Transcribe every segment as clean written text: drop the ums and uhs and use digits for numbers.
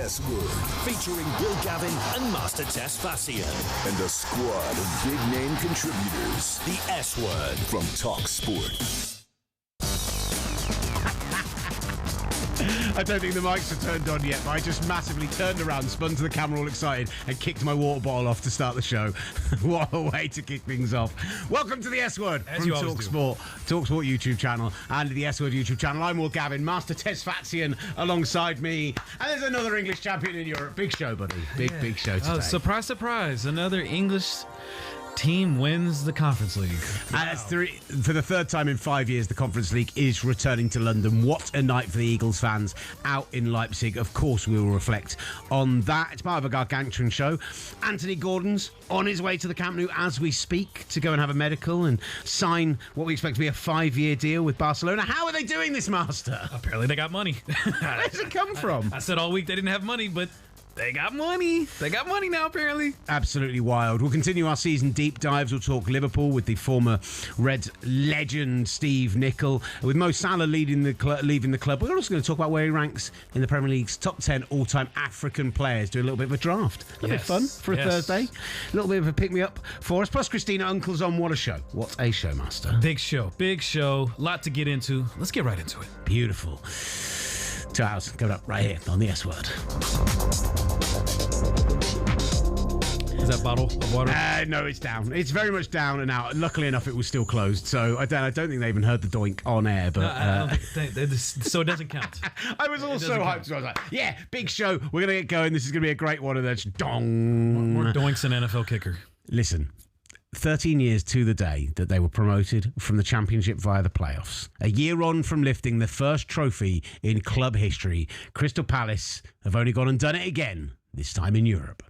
S Word, featuring Will Gavin and Master Tess Fassian. And a squad of big-name contributors. The S Word from talkSPORT. I don't think the mics are turned on yet, but I just massively turned around, spun to the camera all excited, and kicked my water bottle off to start the show. What a way to kick things off. Welcome to the S Word from talkSPORT YouTube channel, and the S Word YouTube channel. I'm Will Gavin, Master Tess Fatsian alongside me, and there's another English champion in Europe. Big show, buddy. Big show today. Oh, surprise, surprise. Another English team wins the Conference League. Wow. And for the third time in 5 years, the Conference League is returning to London. What a night for the Eagles fans out in Leipzig. Of course, we will reflect on that. It's part of a gargantuan show. Anthony Gordon's on his way to the Camp Nou as we speak to go and have a medical and sign what we expect to be a 5-year deal with Barcelona. How are they doing this, Master? Apparently they got money. Where does it come from? I said all week they didn't have money, but they got money. They got money now, apparently. Absolutely wild. We'll continue our season deep dives. We'll talk Liverpool with the former Reds legend Steve Nicol. With Mo Salah leaving the club, we're also going to talk about where he ranks in the Premier League's top 10 all-time African players. Do a little bit of a draft. A little bit fun for a Thursday. A little bit of a pick-me-up for us. Plus, Christina Unkel's on. What a show. What a show, Master. Big show. A lot to get into. Let's get right into it. Beautiful. 2 hours coming up right here on the S Word. Is that bottle of water? No, it's down. It's very much down and out. Luckily enough, it was still closed, so I don't think they even heard the doink on air. But I don't think so it doesn't count. I was all so hyped. So I was like, yeah, big show. We're going to get going. This is going to be a great one. And then dong. More doinks than NFL kicker. Listen. 13 years to the day that they were promoted from the Championship via the playoffs. A year on from lifting the first trophy in club history, Crystal Palace have only gone and done it again, this time in Europe.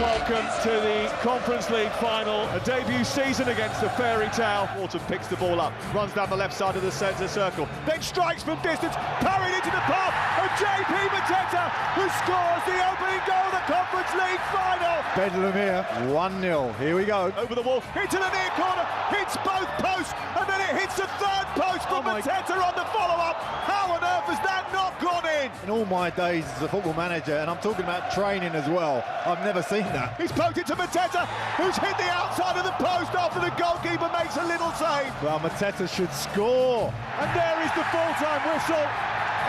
Welcome to the Conference League final, a debut season against the fairy tale. Wharton picks the ball up, runs down the left side of the centre circle, then strikes from distance, parried into the path of JP Mateta, who scores the opening goal of the Conference League final. Bedlam here, 1-0, here we go. Over the wall, into the near corner, hits both posts, and then it hits the third post from Mateta on the follow-up. How on earth has that not gone in? In all my days as a football manager, and I'm talking about training as well, I've never seen that. He's poked it to Mateta, who's hit the outside of the post after the goalkeeper makes a little save. Well, Mateta should score. And there is the full-time whistle.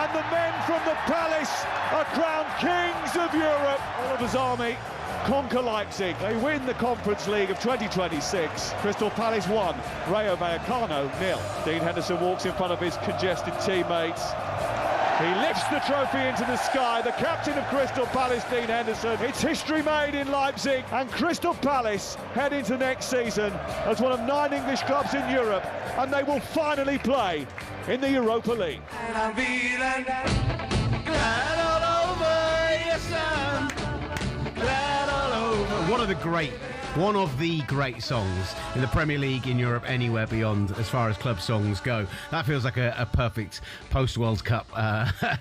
And the men from the Palace are crowned kings of Europe. Oliver's Army conquer Leipzig. They win the Conference League of 2026. Crystal Palace 1, Rayo Vallecano 0. Dean Henderson walks in front of his congested teammates. He lifts the trophy into the sky. The captain of Crystal Palace, Dean Henderson. It's history made in Leipzig, and Crystal Palace head into next season as one of 9 English clubs in Europe, and they will finally play in the Europa League. And I'm feeling glad all over, yes I'm glad all over. One of the great songs in the Premier League, in Europe, anywhere beyond, as far as club songs go. That feels like a perfect post-World Cup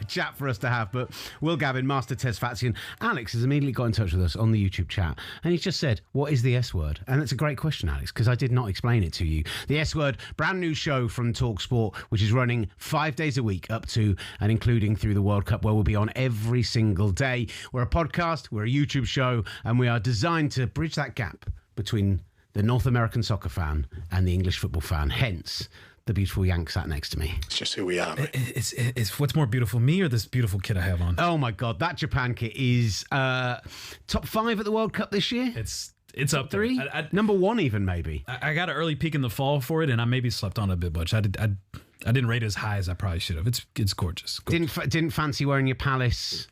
chat for us to have. But Will Gavin, Master Tess Fatsian, Alex has immediately got in touch with us on the YouTube chat, and he's just said, what is the S Word? And it's a great question, Alex, because I did not explain it to you. The S Word, brand new show from talkSPORT, which is running 5 days a week up to and including through the World Cup, where we'll be on every single day. We're a podcast, we're a YouTube show, and we are designed to bridge that gap between the North American soccer fan and the English football fan. Hence, the beautiful Yank sat next to me. It's just who we are, mate. It's what's more beautiful, me or this beautiful kit I have on? Oh my God, that Japan kit is top 5 at the World Cup this year. It's up there. 3, number 1 even maybe. I got an early peek in the fall for it, and I maybe slept on it a bit much. I didn't rate it as high as I probably should have. It's gorgeous. Didn't fancy wearing your Palace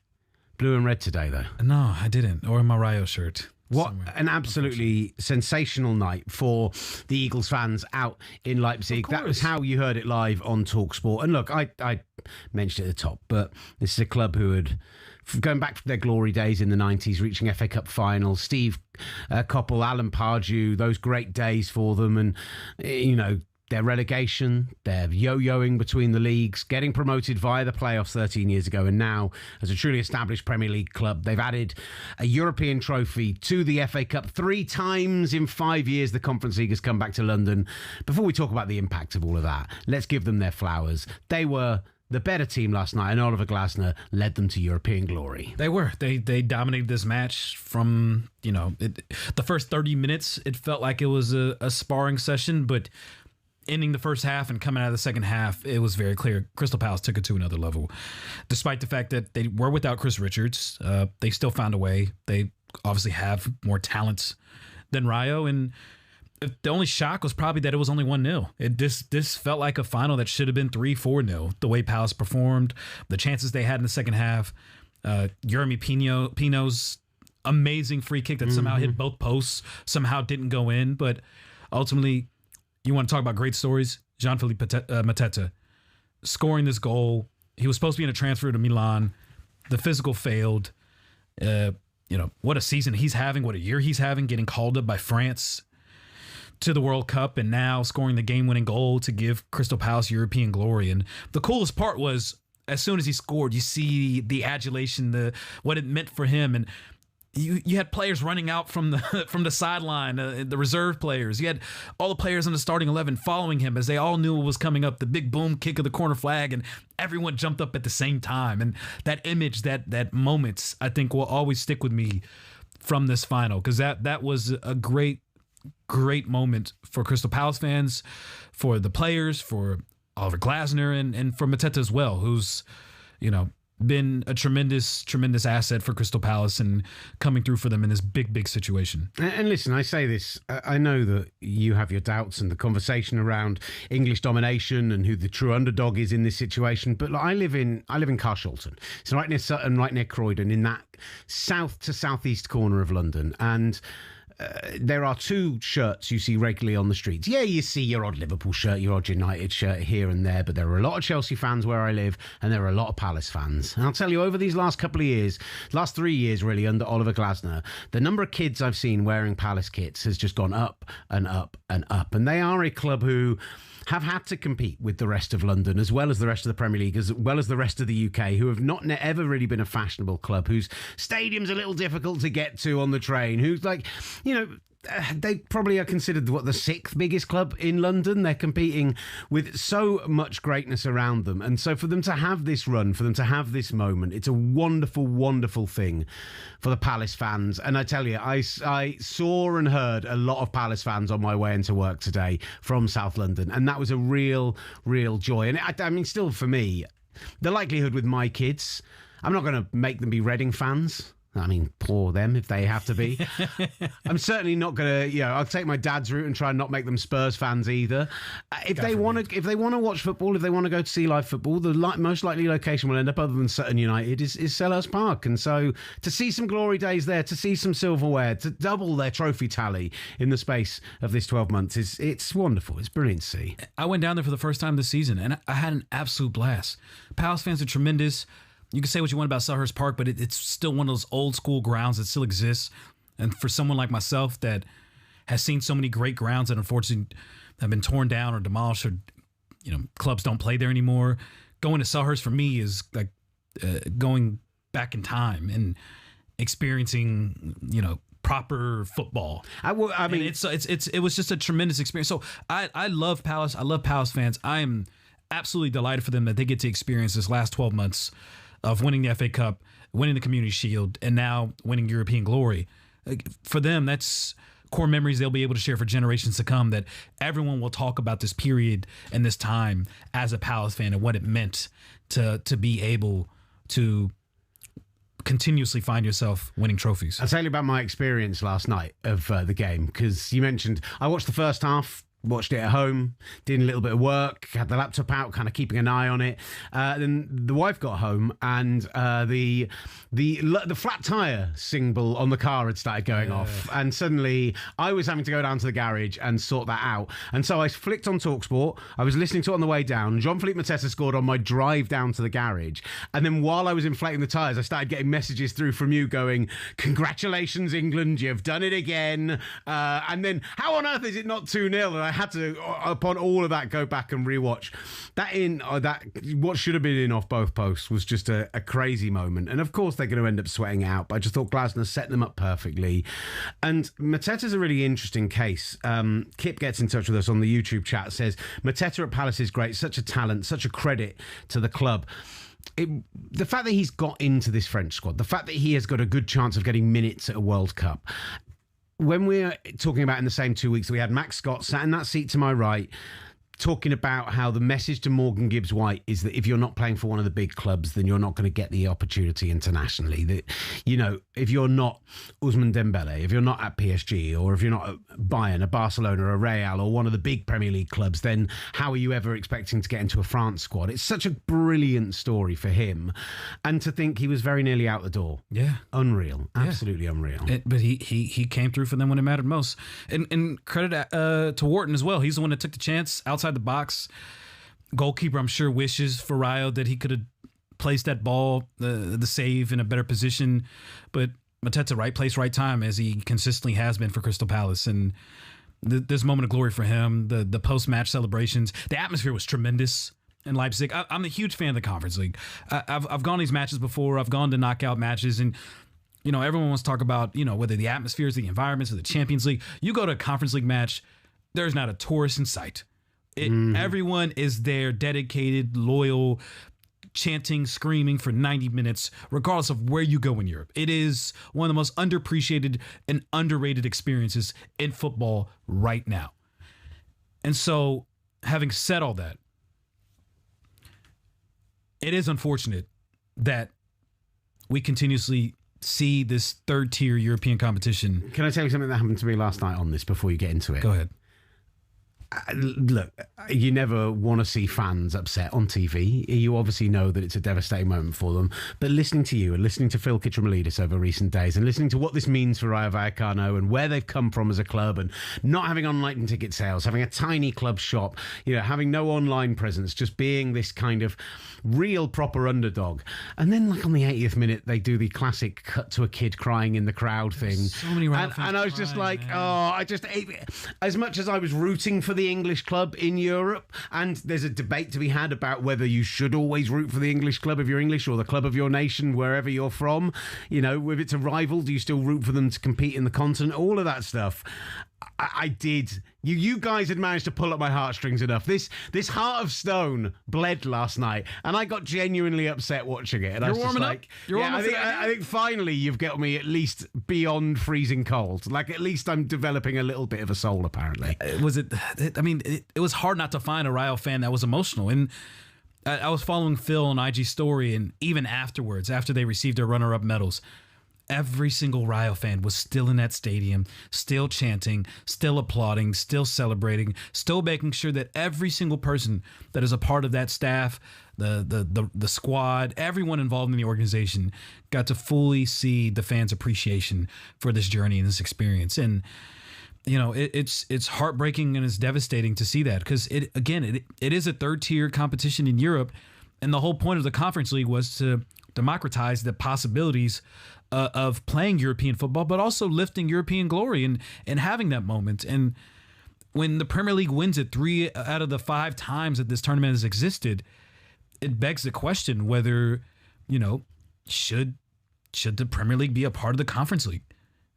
blue and red today though? No, I didn't. Or my Rayo shirt. What an absolutely sensational night for the Eagles fans out in Leipzig. That was how you heard it live on talkSPORT. And look, I mentioned it at the top, but this is a club who had, going back from their glory days in the 90s, reaching FA Cup finals, Steve Nicol, Alan Pardew, those great days for them. And, you know, their relegation, their yo-yoing between the leagues, getting promoted via the playoffs 13 years ago, and now, as a truly established Premier League club, they've added a European trophy to the FA Cup 3 times in 5 years. The Conference League has come back to London. Before we talk about the impact of all of that, let's give them their flowers. They were the better team last night, and Oliver Glasner led them to European glory. They were. They dominated this match from, the first 30 minutes. It felt like it was a sparring session, but ending the first half and coming out of the second half, it was very clear Crystal Palace took it to another level. Despite the fact that they were without Chris Richards, they still found a way. They obviously have more talents than Rayo, and the only shock was probably that it was only 1-0. This felt like a final that should have been 3-4-0. The way Palace performed, the chances they had in the second half, Jeremy Pino's amazing free kick that somehow hit both posts, somehow didn't go in, but ultimately, you want to talk about great stories? Jean-Philippe Mateta scoring this goal. He was supposed to be in a transfer to Milan. The physical failed. What a season he's having, what a year he's having, getting called up by France to the World Cup, and now scoring the game-winning goal to give Crystal Palace European glory. And the coolest part was, as soon as he scored, you see the adulation, what it meant for him, and you had players running out from the sideline, the reserve players. You had all the players in the starting 11 following him as they all knew what was coming up, the big boom kick of the corner flag, and everyone jumped up at the same time. And that image, that moment, I think will always stick with me from this final, because that was a great moment for Crystal Palace fans, for the players, for Oliver Glasner, and for Mateta as well, who's, been a tremendous asset for Crystal Palace and coming through for them in this big situation. And listen, I say this, I know that you have your doubts and the conversation around English domination and who the true underdog is in this situation, but I live in Carshalton. It's right near Sutton, right near Croydon, in that south to southeast corner of London, and there are 2 shirts you see regularly on the streets. Yeah, you see your odd Liverpool shirt, your odd United shirt here and there, but there are a lot of Chelsea fans where I live, and there are a lot of Palace fans. And I'll tell you, over these last 3 years really, under Oliver Glasner, the number of kids I've seen wearing Palace kits has just gone up and up and up. And they are a club who have had to compete with the rest of London, as well as the rest of the Premier League, as well as the rest of the UK, who have not ever really been a fashionable club, whose stadium's a little difficult to get to on the train, who's they probably are considered the 6th biggest club in London. They're competing with so much greatness around them. And so for them to have this run, for them to have this moment, it's a wonderful, wonderful thing for the Palace fans. And I tell you, I saw and heard a lot of Palace fans on my way into work today from South London. And that was a real, real joy. And I mean, still for me, the likelihood with my kids, I'm not going to make them be Reading fans. I mean, poor them if they have to be. I'm certainly not going to, I'll take my dad's route and try and not make them Spurs fans either. If they want to watch football, if they want to go to see live football, the most likely location will end up, other than Sutton United, is Selhurst Park. And so to see some glory days there, to see some silverware, to double their trophy tally in the space of this 12 months, it's wonderful. It's brilliant to see. I went down there for the first time this season, and I had an absolute blast. Palace fans are tremendous. You can say what you want about Selhurst Park, but it's still one of those old school grounds that still exists. And for someone like myself that has seen so many great grounds that unfortunately have been torn down or demolished, or clubs don't play there anymore, going to Selhurst for me is like going back in time and experiencing proper football. I mean, it was just a tremendous experience. So I love Palace. I love Palace fans. I am absolutely delighted for them that they get to experience this last 12 months of winning the FA Cup, winning the Community Shield, and now winning European glory. For them, that's core memories they'll be able to share for generations to come, that everyone will talk about this period and this time as a Palace fan and what it meant to be able to continuously find yourself winning trophies. I'll tell you about my experience last night of the game, because you mentioned I watched the first half, watched it at home, did a little bit of work, had the laptop out, kind of keeping an eye on it. Then the wife got home, and the flat tyre symbol on the car had started going off, and suddenly I was having to go down to the garage and sort that out. And so I flicked on talkSPORT. I was listening to it on the way down. Jean-Philippe Mateta scored on my drive down to the garage, and then while I was inflating the tyres, I started getting messages through from you going, "Congratulations, England, you've done it again." And then, how on earth is it not 2-0? And I had to, upon all of that, go back and rewatch that what should have been in off both posts was just a crazy moment. And of course they're going to end up sweating it out, but I just thought Glasner set them up perfectly. And Mateta's a really interesting case. Kip gets in touch with us on the YouTube chat, says Mateta at Palace is great, such a talent, such a credit to the club. The fact that he's got into this French squad, the fact that he has got a good chance of getting minutes at a World Cup. When we're talking about in the same 2 weeks that we had Max Scott sat in that seat to my right, talking about how the message to Morgan Gibbs-White is that if you're not playing for one of the big clubs, then you're not going to get the opportunity internationally. That, you know, if you're not Ousmane Dembele, if you're not at PSG, or if you're not at Bayern, a Barcelona, a Real, or one of the big Premier League clubs, then how are you ever expecting to get into a France squad? It's such a brilliant story for him. And to think he was very nearly out the door. Yeah. Unreal. Absolutely unreal. But he came through for them when it mattered most. And credit to Wharton as well. He's the one that took the chance outside the box. Goalkeeper, I'm sure, wishes for Rayo that he could have placed that ball, the save, in a better position. But Mateta, right place, right time, as he consistently has been for Crystal Palace. And this moment of glory for him, the post-match celebrations, the atmosphere was tremendous in Leipzig. I'm a huge fan of the Conference League. I've gone to these matches before. I've gone to knockout matches, and you know, everyone wants to talk about, you know, whether the atmospheres, the environments of the Champions League. You go to a Conference League match, there's not a tourist in sight. Everyone is there, dedicated, loyal, chanting, screaming for 90 minutes, regardless of where you go in Europe. It is one of the most underappreciated and underrated experiences in football right now. And so, having said all that, it is unfortunate that we continuously see this third-tier European competition. Can I tell you something that happened to me last night on this before you get into it? Go ahead. Look, you never want to see fans upset on TV. You obviously know that it's a devastating moment for them. But listening to you and listening to Phil Kitchener-Melidis over recent days and listening to what this means for Rayo Vallecano and where they've come from as a club and not having online ticket sales, having a tiny club shop, you know, having no online presence, just being this kind of real proper underdog. And then, like, on the 80th minute, they do the classic cut to a kid crying in the crowd thing. So many Rayo fans and I was just like, as much as I was rooting for the English club in Europe, and there's a debate to be had about whether you should always root for the English club if you're English, or the club of your nation wherever you're from. You know, if it's a rival, do you still root for them to compete in the continent? All of that stuff. I did. You guys had managed to pull up my heartstrings enough. This heart of stone bled last night, and I got genuinely upset watching it. And I was just like, I think finally you've got me at least beyond freezing cold. Like, at least I'm developing a little bit of a soul, apparently. It was hard not to find a Rayo fan that was emotional. And I was following Phil on IG Story, and even afterwards, after they received their runner-up medals, every single Rayo fan was still in that stadium, still chanting, still applauding, still celebrating, still making sure that every single person that is a part of that staff, the squad, everyone involved in the organization got to fully see the fans' appreciation for this journey and this experience. And you know, it's heartbreaking and it's devastating to see that, because it is a third-tier competition in Europe, and the whole point of the Conference League was to democratize the possibilities of playing European football, but also lifting European glory and having that moment. And when the Premier League wins it 3 out of the 5 times that this tournament has existed, it begs the question whether, you know, should the Premier League be a part of the Conference League?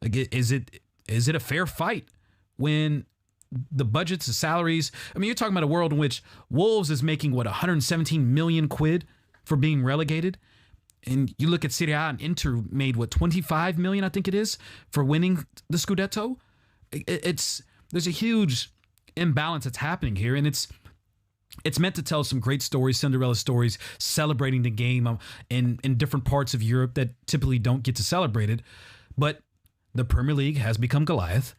Like, is it a fair fight when the budgets, the salaries? I mean, you're talking about a world in which Wolves is making 117 million quid for being relegated. And you look at Serie A, and Inter made 25 million, I think it is, for winning the Scudetto. There's a huge imbalance that's happening here, and it's meant to tell some great stories, Cinderella stories, celebrating the game in different parts of Europe that typically don't get to celebrate it. But the Premier League has become Goliath,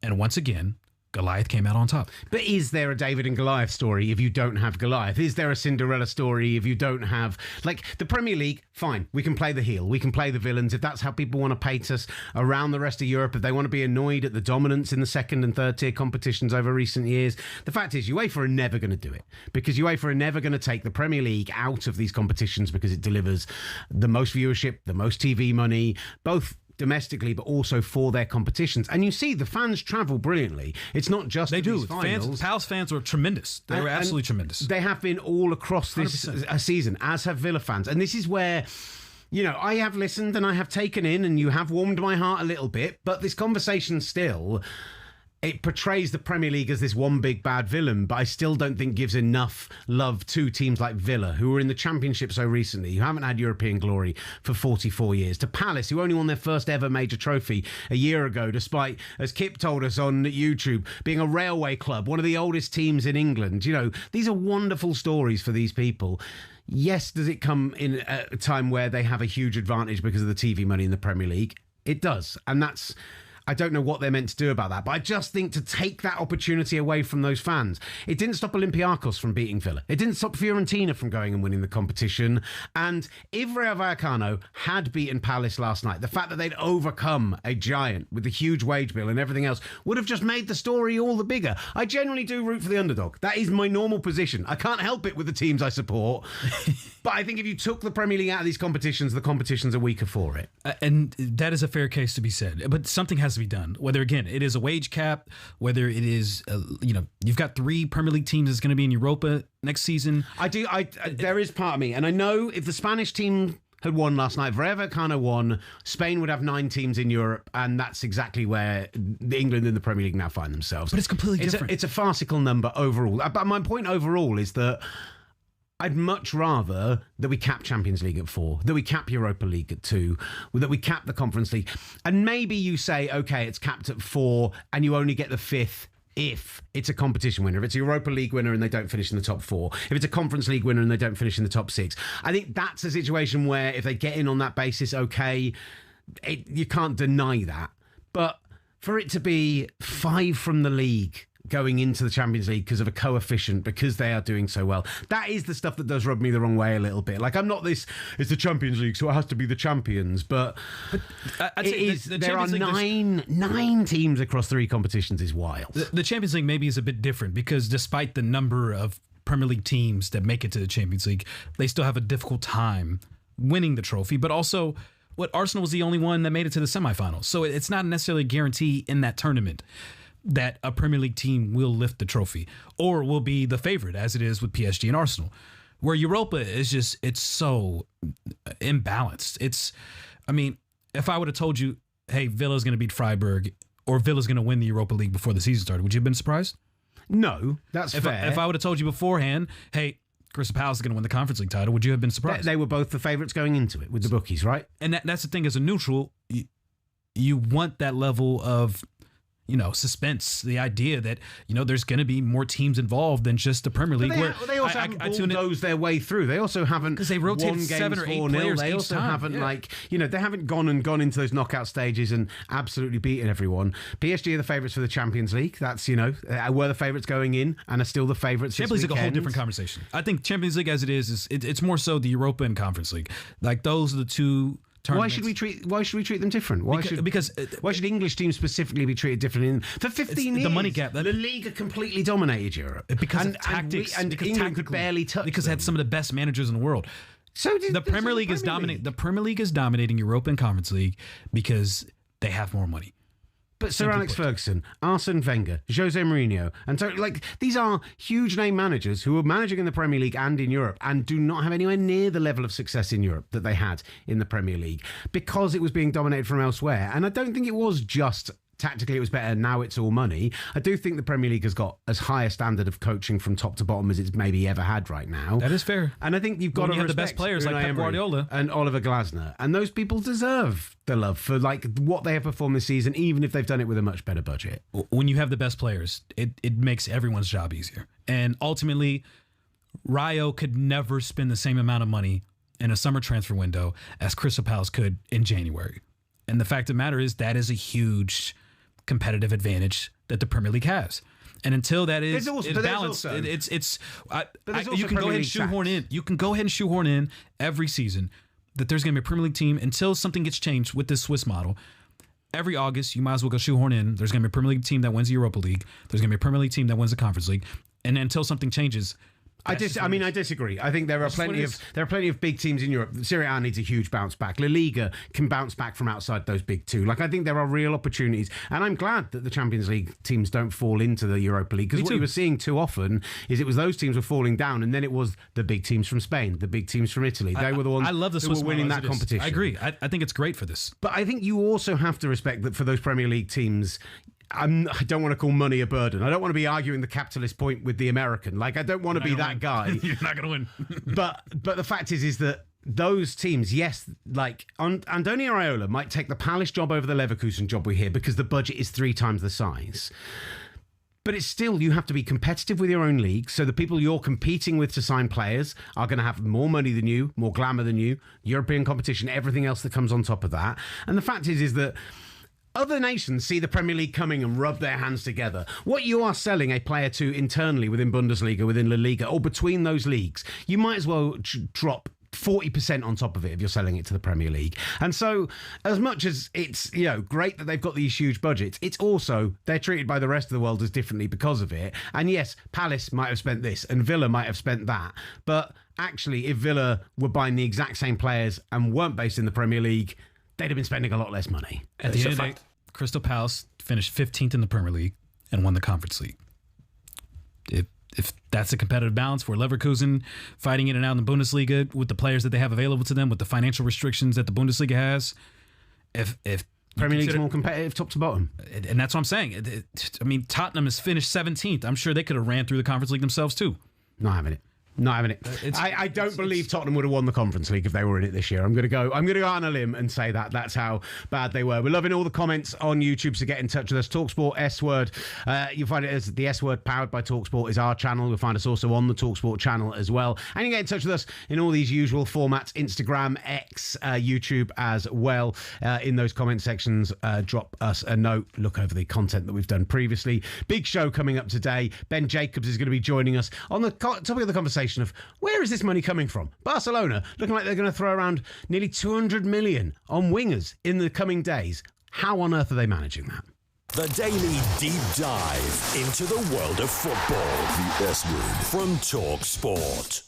and once again, Goliath came out on top. But is there a David and Goliath story if you don't have Goliath? Is there a Cinderella story if you don't have... Like, the Premier League, fine, we can play the heel, we can play the villains, if that's how people want to paint us around the rest of Europe, if they want to be annoyed at the dominance in the second and third tier competitions over recent years. The fact is, UEFA are never going to do it, because UEFA are never going to take the Premier League out of these competitions, because it delivers the most viewership, the most TV money, both domestically, but also for their competitions. And you see, the fans travel brilliantly. It's not just they do. These finals. Palace fans were tremendous. They were absolutely tremendous. They have been all across this season, as have Villa fans. And this is where, you know, I have listened and I have taken in, and you have warmed my heart a little bit, but this conversation still, it portrays the Premier League as this one big bad villain, but I still don't think gives enough love to teams like Villa, who were in the Championship so recently, who haven't had European glory for 44 years, to Palace, who only won their first ever major trophy a year ago, despite, as Kip told us on YouTube, being a railway club, one of the oldest teams in England. You know, these are wonderful stories for these people. Yes, does it come in a time where they have a huge advantage because of the TV money in the Premier League? It does. And that's... I don't know what they're meant to do about that, but I just think to take that opportunity away from those fans. It didn't stop Olympiacos from beating Villa. It didn't stop Fiorentina from going and winning the competition. And if Rayo Vallecano had beaten Palace last night, the fact that they'd overcome a giant with the huge wage bill and everything else would have just made the story all the bigger. I generally do root for the underdog. That is my normal position. I can't help it with the teams I support. But I think if you took the Premier League out of these competitions, the competitions are weaker for it. And that is a fair case to be said. But something has to be done. Whether, again, it is a wage cap, whether it is, you've got 3 Premier League teams that's going to be in Europa next season. There is part of me, and I know if the Spanish team had won last night, if Rayo Vallecano won, Spain would have 9 teams in Europe, and that's exactly where England and the Premier League now find themselves. But it's completely different. It's a farcical number overall. But my point overall is that I'd much rather that we cap Champions League at 4, that we cap Europa League at 2, that we cap the Conference League. And maybe you say, okay, it's capped at 4 and you only get the 5th if it's a competition winner. If it's a Europa League winner and they don't finish in the top 4. If it's a Conference League winner and they don't finish in the top 6. I think that's a situation where if they get in on that basis, okay, you can't deny that. But for it to be 5 from the league going into the Champions League because of a coefficient, because they are doing so well, that is the stuff that does rub me the wrong way a little bit. Like, I'm not this, it's the Champions League, so it has to be the champions, but I'd say there are nine teams across 3 competitions is wild. The Champions League maybe is a bit different because despite the number of Premier League teams that make it to the Champions League, they still have a difficult time winning the trophy, but also Arsenal was the only one that made it to the semifinals, so it's not necessarily a guarantee in that tournament that a Premier League team will lift the trophy or will be the favorite, as it is with PSG and Arsenal. Where Europa is just, it's so imbalanced. If I would have told you, hey, Villa's going to beat Freiburg or Villa's going to win the Europa League before the season started, would you have been surprised? No, that's fair. If I would have told you beforehand, hey, Crystal Palace is going to win the Conference League title, would you have been surprised? They were both the favourites going into it with the bookies, right? And that's the thing, as a neutral, you want that level of suspense, the idea that, there's going to be more teams involved than just the Premier League. They also haven't bulldozed their way through. They also haven't, because they rotated 7 or 8 players They also haven't, they haven't gone into those knockout stages and absolutely beaten everyone. PSG are the favourites for the Champions League. That's, were the favourites going in and are still the favourites. Champions League is a whole different conversation. I think Champions League as it is it's more so the Europa and Conference League. Like, those are the two. Why should we treat them different? Why should English teams specifically be treated differently? For 15 years, the money gap. The league completely dominated Europe because of tactics, and England could barely touch because them. it had some of the best managers in the world. The Premier League is dominating. The Premier League is dominating Europa and Conference League because they have more money. But Sir Alex Ferguson, Arsene Wenger, Jose Mourinho, and so these are huge name managers who are managing in the Premier League and in Europe and do not have anywhere near the level of success in Europe that they had in the Premier League because it was being dominated from elsewhere. And I don't think it was just tactically it was better, now it's all money. I do think the Premier League has got as high a standard of coaching from top to bottom as it's maybe ever had right now. That is fair. And I think you've got to respect the best players like Pep Guardiola and Oliver Glasner. And those people deserve the love for what they have performed this season, even if they've done it with a much better budget. When you have the best players, it makes everyone's job easier. And ultimately, Rayo could never spend the same amount of money in a summer transfer window as Crystal Palace could in January. And the fact of the matter is that is a huge competitive advantage that the Premier League has. And until that is balanced, you can go ahead and shoehorn in. You can go ahead and shoehorn in every season that there's going to be a Premier League team until something gets changed with this Swiss model. Every August, you might as well go shoehorn in. There's going to be a Premier League team that wins the Europa League. There's going to be a Premier League team that wins the Conference League. And until something changes, I disagree. I think there are plenty of big teams in Europe. Serie A needs a huge bounce back. La Liga can bounce back from outside those big two. Like, I think there are real opportunities, and I'm glad that the Champions League teams don't fall into the Europa League, because what you were seeing too often is it was those teams were falling down, and then it was the big teams from Spain, the big teams from Italy. They were the ones who were winning that competition. I agree. I think it's great for this. But I think you also have to respect that for those Premier League teams, I don't want to call money a burden. I don't want to be arguing the capitalist point with the American. Like, I don't want to be that guy. You're not going to win. but the fact is that those teams, yes, like Andoni Iraola might take the Palace job over the Leverkusen job we hear because the budget is 3 times the size. But it's still, you have to be competitive with your own league. So the people you're competing with to sign players are going to have more money than you, more glamour than you, European competition, everything else that comes on top of that. And the fact is that other nations see the Premier League coming and rub their hands together. What you are selling a player to internally within Bundesliga, within La Liga, or between those leagues, you might as well drop 40% on top of it if you're selling it to the Premier League. And so, as much as it's, great that they've got these huge budgets, it's also, they're treated by the rest of the world as differently because of it. And yes, Palace might have spent this and Villa might have spent that. But actually, if Villa were buying the exact same players and weren't based in the Premier League, they'd have been spending a lot less money. At the end of the day, Crystal Palace finished 15th in the Premier League and won the Conference League. If that's a competitive balance, where Leverkusen fighting in and out in the Bundesliga with the players that they have available to them, with the financial restrictions that the Bundesliga has, if Premier League's more competitive top to bottom. And that's what I'm saying. Tottenham has finished 17th. I'm sure they could have ran through the Conference League themselves too. Not having it. I don't believe Tottenham would have won the Conference League if they were in it this year. I'm going to go out on a limb and say that's how bad they were. We're loving all the comments on YouTube, so get in touch with us. TalkSport S Word. You'll find it as the S Word powered by TalkSport is our channel. You'll find us also on the TalkSport channel as well. And you can get in touch with us in all these usual formats: Instagram, X, YouTube as well. In those comment sections, drop us a note. Look over the content that we've done previously. Big show coming up today. Ben Jacobs is going to be joining us on the topic of the conversation of where is this money coming from? Barcelona looking like they're going to throw around nearly 200 million on wingers in the coming days. How on earth are they managing that? The daily deep dive into the world of football. The S Word from talkSPORT.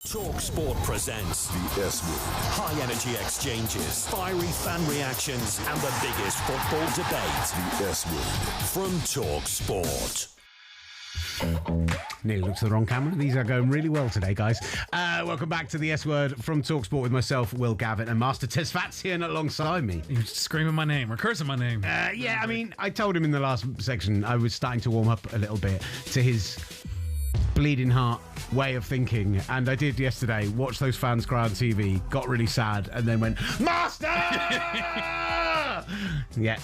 talkSPORT presents The S Word. high energy exchanges, fiery fan reactions, and the biggest football debate. The S Word. From talkSPORT. Nearly looked at the wrong camera. These are going really well today, guys. Welcome back to the S Word from talkSPORT with myself, Will Gavin, and Master Tesfatsian alongside me. You're screaming my name or cursing my name. Yeah, I mean, I told him in the last section I was starting to warm up a little bit to his bleeding heart way of thinking, and I did yesterday. Watch those fans cry on TV, got really sad, and then went, Master! Yeah.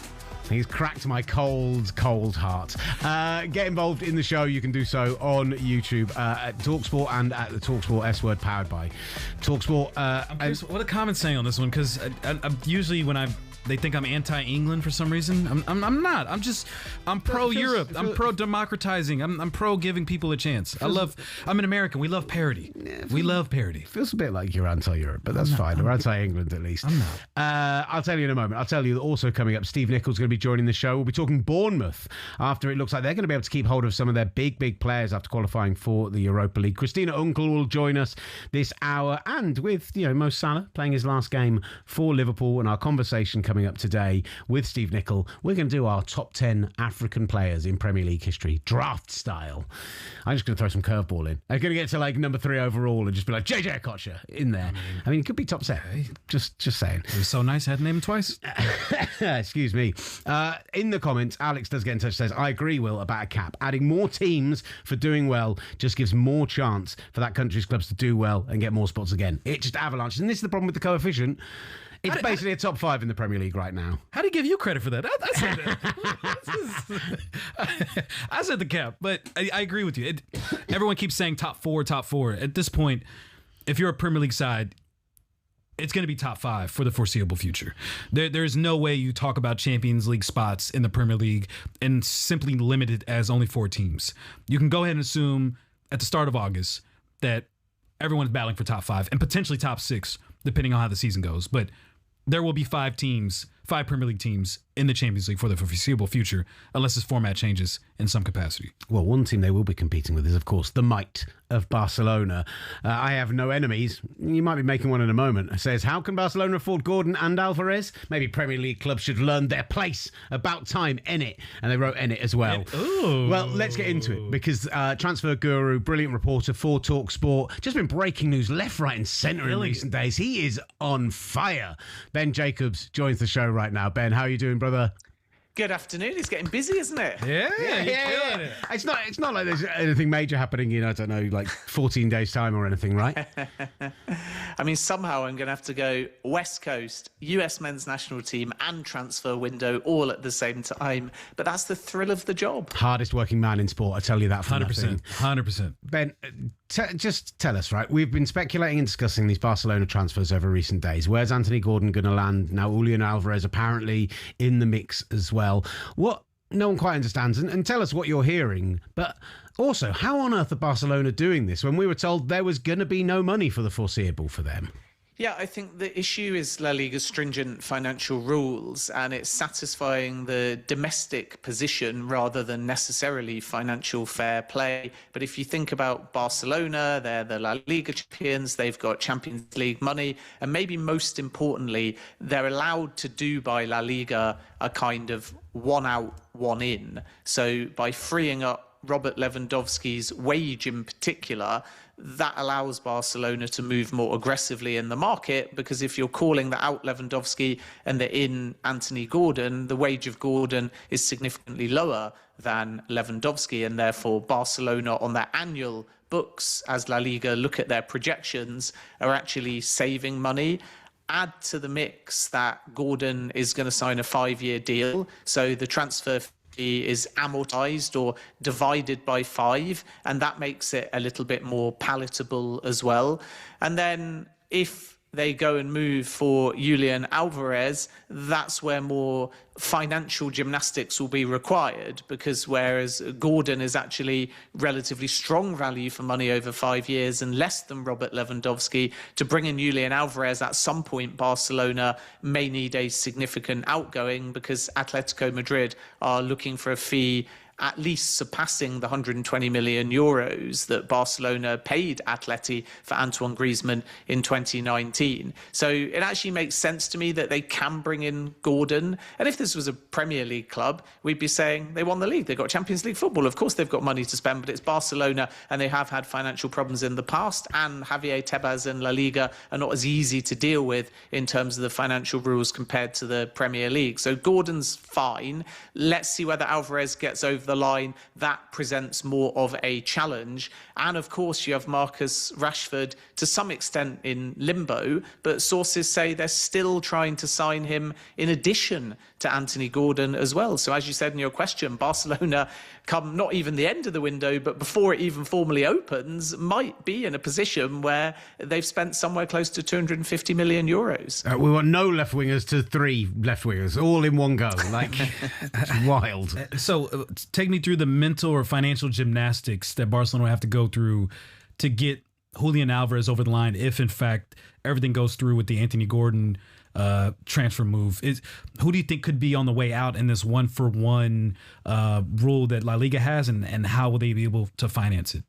He's cracked my cold heart. Get involved in the show. You can do so on YouTube at talkSPORT and at the talkSPORT S Word powered by talkSPORT. I'm curious, what are comments saying on this one? Because I'm usually when they think I'm anti-England for some reason. I'm not. I'm pro-Europe. I'm pro-democratizing. I'm pro-giving people a chance. I'm an American. We love parody. We love parody. Feels a bit like you're anti-Europe, but that's fine. We're anti-England at least. I'm not. I'll tell you in a moment. I'll tell you that also coming up, Steve Nicol's going to be joining the show. We'll be talking Bournemouth after it looks like they're going to be able to keep hold of some of their big players after qualifying for the Europa League. Christina Unkel will join us this hour, and with Mo Salah playing his last game for Liverpool, and our conversation coming up today with Steve Nicol, we're going to do our top 10 African players in Premier League history, draft style. I'm just going to throw some curveball in. I'm going to get to like number 3 overall and just be like JJ Okocha in there. I mean, it could be top 7. Just saying. It was so nice. I had to name him twice. Excuse me. In the comments, Alex does get in touch, says, I agree, Will, about a cap. Adding more teams for doing well just gives more chance for that country's clubs to do well and get more spots again. It just avalanches. And this is the problem with the coefficient. It's basically a top 5 in the Premier League right now. How do you give you credit for that? I said the cap, but I agree with you. Everyone keeps saying top 4. At this point, if you're a Premier League side, it's going to be top 5 for the foreseeable future. There's no way you talk about Champions League spots in the Premier League and simply limit it as only 4 teams. You can go ahead and assume at the start of August that everyone's battling for top 5 and potentially top 6, depending on how the season goes. But there will be 5 Premier League teams in the Champions League for the foreseeable future, unless this format changes in some capacity. Well, one team they will be competing with is, of course, the might of Barcelona. I have no enemies. You might be making one in a moment. It says, how can Barcelona afford Gordon and Alvarez? Maybe Premier League clubs should learn their place. About time, Ennit. And they wrote Ennit as well. Well, let's get into it, because Transfer Guru, brilliant reporter for talkSPORT, just been breaking news left, right and centre in recent days. He is on fire. Ben Jacobs joins the show right now. Ben, how are you doing, brother? Good afternoon. It's getting busy, isn't it? Yeah. It's not like there's anything major happening in, I don't know, like 14 days' time or anything, right? I mean, somehow I'm going to have to go West Coast, US men's national team and transfer window all at the same time. But that's the thrill of the job. Hardest working man in sport, I tell you that for 100%. Ben, just tell us, right? We've been speculating and discussing these Barcelona transfers over recent days. Where's Anthony Gordon going to land? Now, Julián Alvarez apparently in the mix as well. What no one quite understands, and tell us what you're hearing. But also, how on earth are Barcelona doing this when we were told there was going to be no money for the foreseeable for them? Yeah, I think the issue is La Liga's stringent financial rules, and it's satisfying the domestic position rather than necessarily financial fair play. But if you think about Barcelona, they're the La Liga champions, they've got Champions League money, and maybe most importantly, they're allowed to do by La Liga a kind of one out, one in. So by freeing up Robert Lewandowski's wage in particular, that allows Barcelona to move more aggressively in the market, because if you're calling that out Lewandowski and they're in Anthony Gordon, the wage of Gordon is significantly lower than Lewandowski, and therefore Barcelona on their annual books, as La Liga look at their projections, are actually saving money. Add to the mix that Gordon is going to sign a 5-year deal, so the transfer is amortized or divided by 5, and that makes it a little bit more palatable as well. And then if they go and move for Julián Alvarez, that's where more financial gymnastics will be required, because whereas Gordon is actually relatively strong value for money over 5 years and less than Robert Lewandowski, to bring in Julián Alvarez at some point, Barcelona may need a significant outgoing, because Atletico Madrid are looking for a fee at least surpassing the 120 million euros that Barcelona paid Atleti for Antoine Griezmann in 2019. So it actually makes sense to me that they can bring in Gordon. And if this was a Premier League club, we'd be saying they won the league. They've got Champions League football. Of course, they've got money to spend, but it's Barcelona and they have had financial problems in the past. And Javier Tebas and La Liga are not as easy to deal with in terms of the financial rules compared to the Premier League. So Gordon's fine. Let's see whether Alvarez gets over the line. That presents more of a challenge. And of course, you have Marcus Rashford to some extent in limbo, but sources say they're still trying to sign him in addition to Anthony Gordon as well. So as you said in your question, Barcelona, come not even the end of the window, but before it even formally opens, might be in a position where they've spent somewhere close to 250 million euros. We want no left wingers to 3 left wingers, all in one go. Like, it's wild. So take me through the mental or financial gymnastics that Barcelona will have to go through to get Julián Alvarez over the line if, in fact, everything goes through with the Anthony Gordon transfer move. Who do you think could be on the way out in this 1-for-1 rule that La Liga has, and how will they be able to finance it?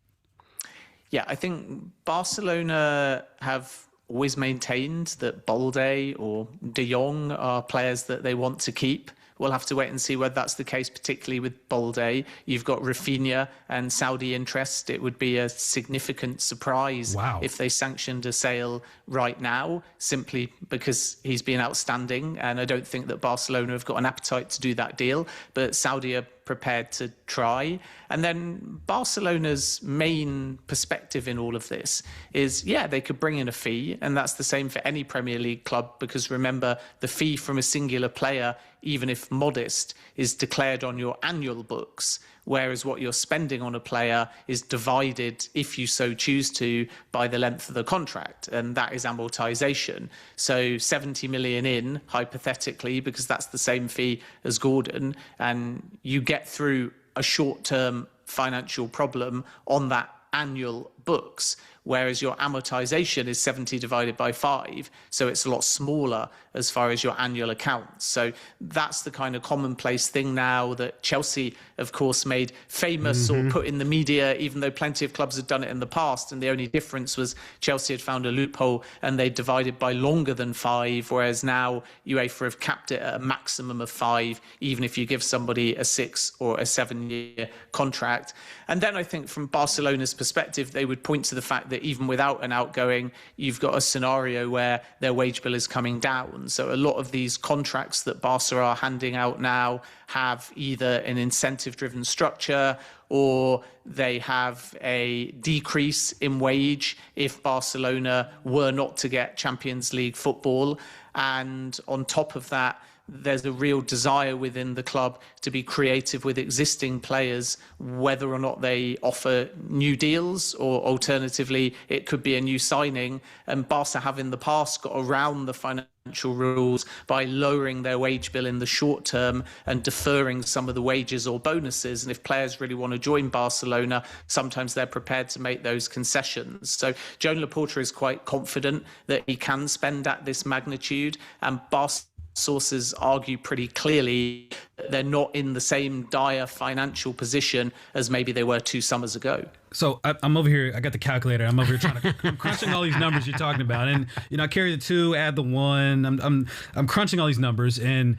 Yeah, I think Barcelona have always maintained that Balde or De Jong are players that they want to keep. We'll have to wait and see whether that's the case, particularly with Balde. You've got Rafinha and Saudi interest. It would be a significant surprise if they sanctioned a sale right now, simply because he's been outstanding. And I don't think that Barcelona have got an appetite to do that deal. But Saudi are prepared to try. And then Barcelona's main perspective in all of this is, yeah, they could bring in a fee, and that's the same for any Premier League club, because remember, the fee from a singular player, even if modest, is declared on your annual books, whereas what you're spending on a player is divided, if you so choose to, by the length of the contract, and that is amortization. So 70 million in, hypothetically, because that's the same fee as Gordon, and you get through a short-term financial problem on that annual books, whereas your amortization is 70 divided by 5, so it's a lot smaller as far as your annual accounts. So that's the kind of commonplace thing now that Chelsea, of course, made famous or put in the media, even though plenty of clubs had done it in the past, and the only difference was Chelsea had found a loophole and they divided by longer than 5, whereas now UEFA have capped it at a maximum of 5, even if you give somebody a 6 or a 7-year contract. And then I think from Barcelona's perspective, they would point to the fact that even without an outgoing, you've got a scenario where their wage bill is coming down. So a lot of these contracts that Barca are handing out now have either an incentive-driven structure, or they have a decrease in wage if Barcelona were not to get Champions League football. And on top of that, there's a real desire within the club to be creative with existing players, whether or not they offer new deals, or alternatively, it could be a new signing. And Barca have in the past got around the financial rules by lowering their wage bill in the short term and deferring some of the wages or bonuses. And if players really want to join Barcelona, sometimes they're prepared to make those concessions. So Joan Laporta is quite confident that he can spend at this magnitude, and Barca sources argue pretty clearly that they're not in the same dire financial position as maybe they were 2 summers ago. So I'm over here. I got the calculator. I'm over here I'm crunching all these numbers you're talking about, and I carry the 2, add the 1. I'm crunching all these numbers, and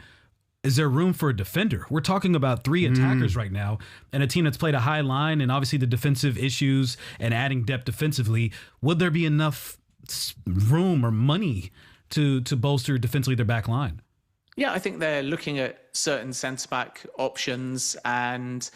is there room for a defender? We're talking about 3 attackers right now, and a team that's played a high line, and obviously the defensive issues and adding depth defensively. Would there be enough room or money to bolster defensively their back line? Yeah, I think they're looking at certain centre-back options, and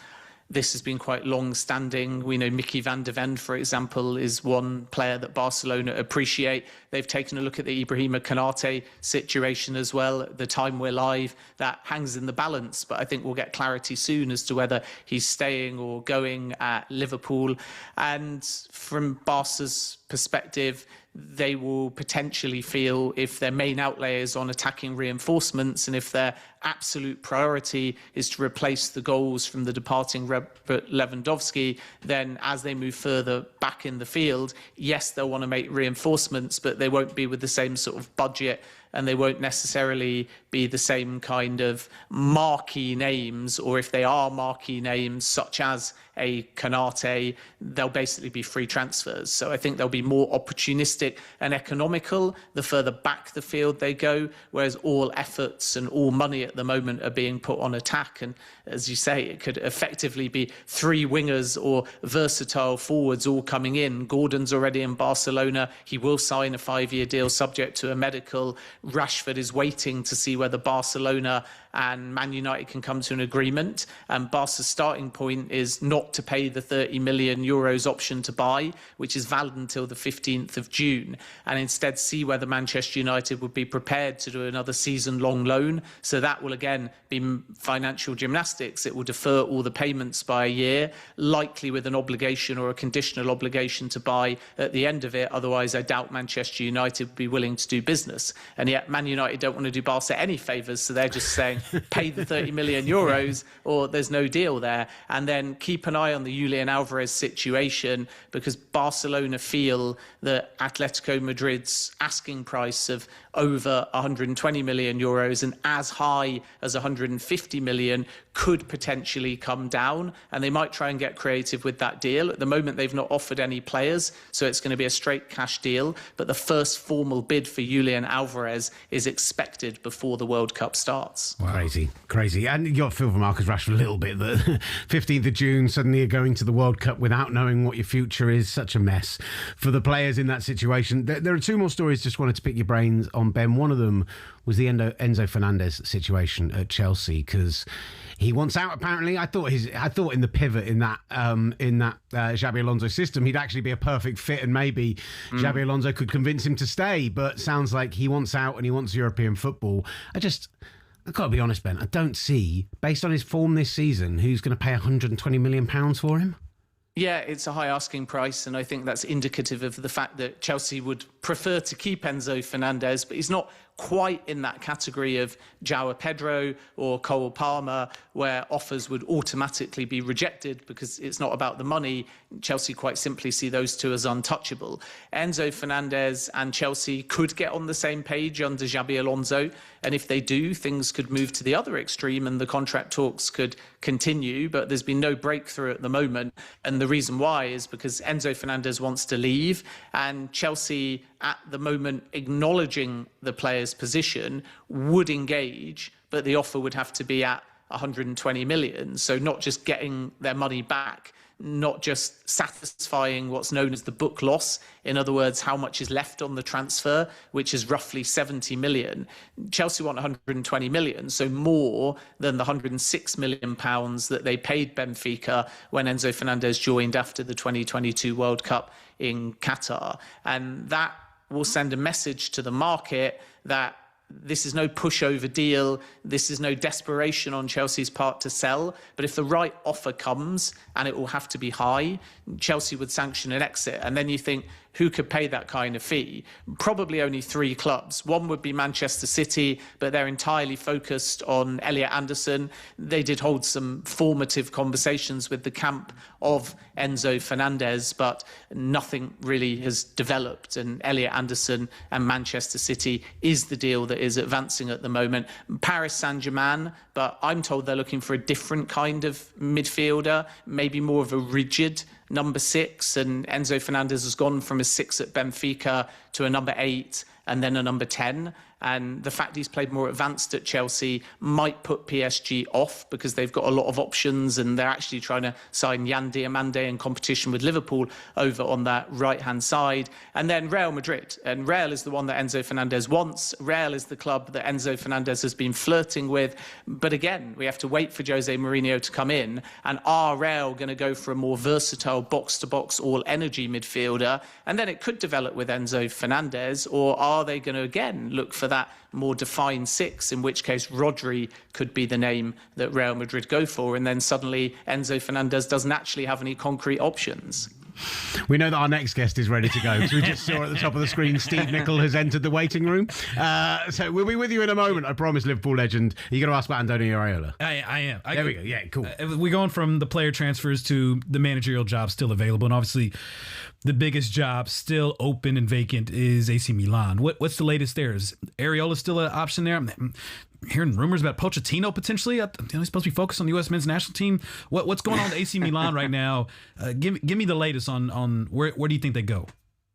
this has been quite long-standing. We know Mickey van de Ven, for example, is one player that Barcelona appreciate. They've taken a look at the Ibrahima Konate situation as well. At the time we're live, that hangs in the balance, but I think we'll get clarity soon as to whether he's staying or going at Liverpool. And from Barca's perspective, they will potentially feel if their main outlay is on attacking reinforcements, and if their absolute priority is to replace the goals from the departing Robert Lewandowski, then as they move further back in the field, yes, they'll want to make reinforcements, but they won't be with the same sort of budget, and they won't necessarily be the same kind of marquee names, or if they are marquee names, such as a Konate, they'll basically be free transfers. So I think they'll be more opportunistic and economical the further back the field they go, whereas all efforts and all money at the moment are being put on attack. And as you say, it could effectively be 3 wingers or versatile forwards all coming in. Gordon's already in Barcelona. He will sign a 5-year deal subject to a medical. Rashford is waiting to see whether Barcelona and Man United can come to an agreement. And Barca's starting point is not to pay the 30 million euros option to buy, which is valid until the 15th of June, and instead see whether Manchester United would be prepared to do another season-long loan. So that will again be financial gymnastics. It will defer all the payments by a year, likely with an obligation or a conditional obligation to buy at the end of it. Otherwise, I doubt Manchester United would be willing to do business. And yet Man United don't want to do Barca any favours, so they're just saying, pay the 30 million euros or there's no deal there. And then keep an eye on the Julián Alvarez situation, because Barcelona feel that Atletico Madrid's asking price of over 120 million euros and as high as 150 million could potentially come down, and they might try and get creative with that deal. At the moment, they've not offered any players, so it's going to be a straight cash deal. But the first formal bid for Julián Alvarez is expected before the World Cup starts. Wow. Crazy. And you got to feel for Marcus Rashford a little bit that 15th of June, suddenly you're going to the World Cup without knowing what your future is. Such a mess for the players in that situation. There are 2 more stories just wanted to pick your brains on, Ben. One of them was the Enzo Fernandez situation at Chelsea, because he wants out. Apparently, I thought in the pivot in that Xabi Alonso system, he'd actually be a perfect fit, and maybe Xabi Alonso could convince him to stay. But sounds like he wants out and he wants European football. I've got to be honest, Ben. I don't see, based on his form this season, who's going to pay £120 million for him. Yeah, it's a high asking price, and I think that's indicative of the fact that Chelsea would prefer to keep Enzo Fernandez, but he's not quite in that category of João Pedro or Cole Palmer, where offers would automatically be rejected because it's not about the money. Chelsea quite simply see those two as untouchable. Enzo Fernandez and Chelsea could get on the same page under Xabi Alonso, and if they do, things could move to the other extreme and the contract talks could continue, but there's been no breakthrough at the moment. And the reason why is because Enzo Fernandez wants to leave, and Chelsea at the moment, acknowledging the player's position, would engage, but the offer would have to be at 120 million. So not just getting their money back, not just satisfying what's known as the book loss, in other words, how much is left on the transfer, which is roughly 70 million. Chelsea want 120 million, so more than the 106 million pounds that they paid Benfica when Enzo Fernandez joined after the 2022 World Cup in Qatar. And that will send a message to the market that this is no pushover deal. This is no desperation on Chelsea's part to sell. But if the right offer comes, and it will have to be high, Chelsea would sanction an exit. And then you think, who could pay that kind of fee? Probably only 3 clubs. One would be Manchester City, but they're entirely focused on Elliot Anderson. They did hold some formative conversations with the camp of Enzo Fernandez, but nothing really has developed. And Elliot Anderson and Manchester City is the deal that is advancing at the moment. Paris Saint-Germain, but I'm told they're looking for a different kind of midfielder, maybe more of a rigid number 6, and Enzo Fernandez has gone from a 6 at Benfica to a number 8 and then a number 10. And the fact he's played more advanced at Chelsea might put PSG off because they've got a lot of options, and they're actually trying to sign Yan Diomande in competition with Liverpool over on that right-hand side. And then Real Madrid. And Real is the one that Enzo Fernandez wants. Real is the club that Enzo Fernandez has been flirting with. But again, we have to wait for Jose Mourinho to come in. And are Real going to go for a more versatile box-to-box all-energy midfielder? And then it could develop with Enzo Fernandez. Or are they going to again look for that more defined 6, in which case Rodri could be the name that Real Madrid go for, and then suddenly Enzo Fernandez doesn't actually have any concrete options. We know that our next guest is ready to go because we just saw at the top of the screen Steve Nicol has entered the waiting room. So we'll be with you in a moment, I promise, Liverpool legend. Are you going to ask about Anthony Areola? I am. There we go. Yeah, cool. We're going from the player transfers to the managerial job still available. And obviously, the biggest job still open and vacant is AC Milan. What's the latest there? Is Areola still an option there? I'm hearing rumors about Pochettino potentially. He's supposed to be focused on the U.S. men's national team. What's going on with AC Milan right now? Give me the latest on where do you think they go?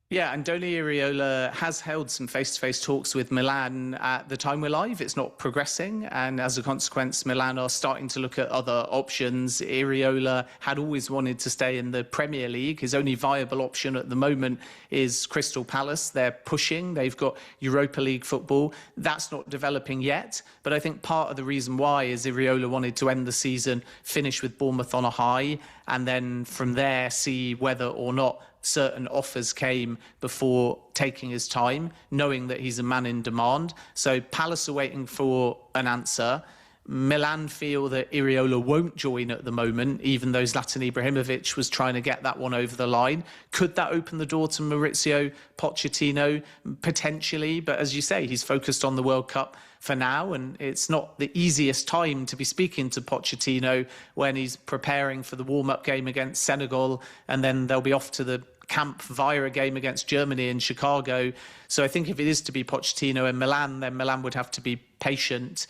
Yeah, Anthony Areola has held some face-to-face talks with Milan at the time we're live. It's not progressing, and as a consequence, Milan are starting to look at other options. Areola had always wanted to stay in the Premier League. His only viable option at the moment is Crystal Palace. They're pushing. They've got Europa League football. That's not developing yet, but I think part of the reason why is Areola wanted to end the season, finish with Bournemouth on a high, and then from there see whether or not certain offers came before taking his time, knowing that he's a man in demand. So Palace are waiting for an answer. Milan feel that Areola won't join at the moment, even though Zlatan Ibrahimovic was trying to get that one over the line. Could that open the door to Maurizio Pochettino? Potentially, but as you say, he's focused on the World Cup for now, and it's not the easiest time to be speaking to Pochettino when he's preparing for the warm-up game against Senegal, and then they'll be off to the camp via a game against Germany in Chicago. So I think if it is to be Pochettino and Milan, then Milan would have to be patient.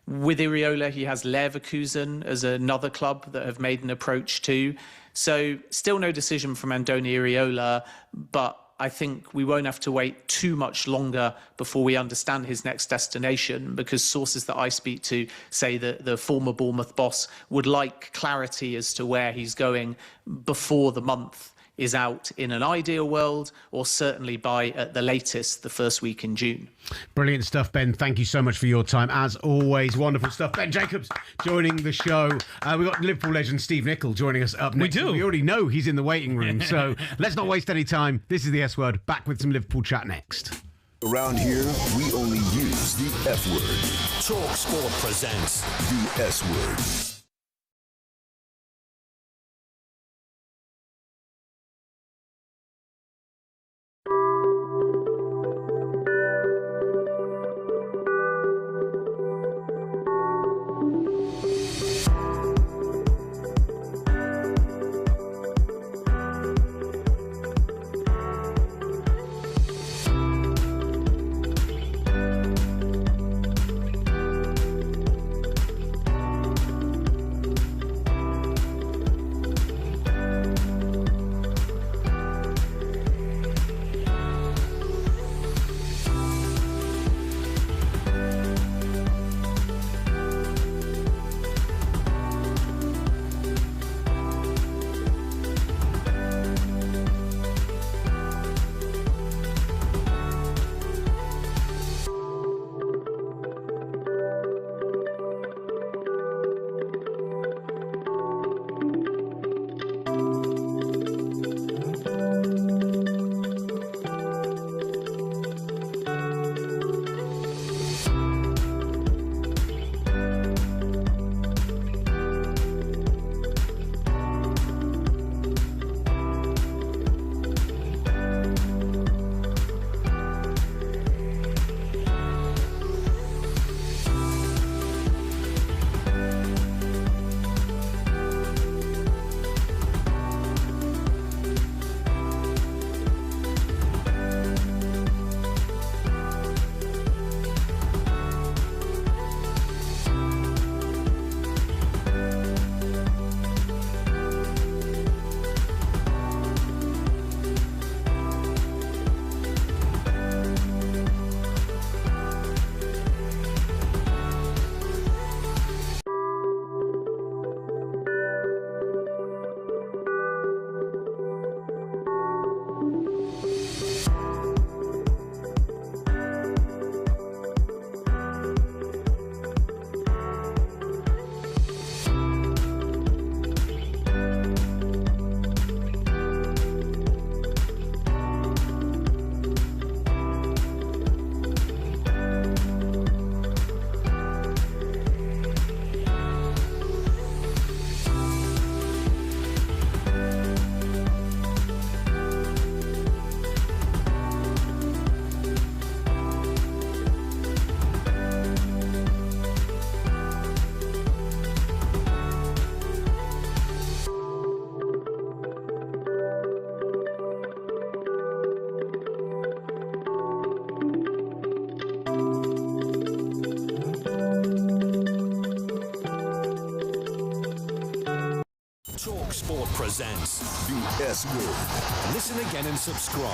With Areola, he has Leverkusen as another club that have made an approach too. So still no decision from Andoni Areola, but I think we won't have to wait too much longer before we understand his next destination, because sources that I speak to say that the former Bournemouth boss would like clarity as to where he's going before the month is out in an ideal world, or certainly by, at the latest, the first week in June. Brilliant stuff, Ben. Thank you so much for your time. As always, wonderful stuff. Ben Jacobs joining the show. We've got Liverpool legend Steve Nicol joining us up next. We do. We already know he's in the waiting room, so let's not waste any time. This is the S Word. Back with some Liverpool chat next. Around here, we only use the F word. talkSPORT presents the S Word. presents The S Word. Listen again and subscribe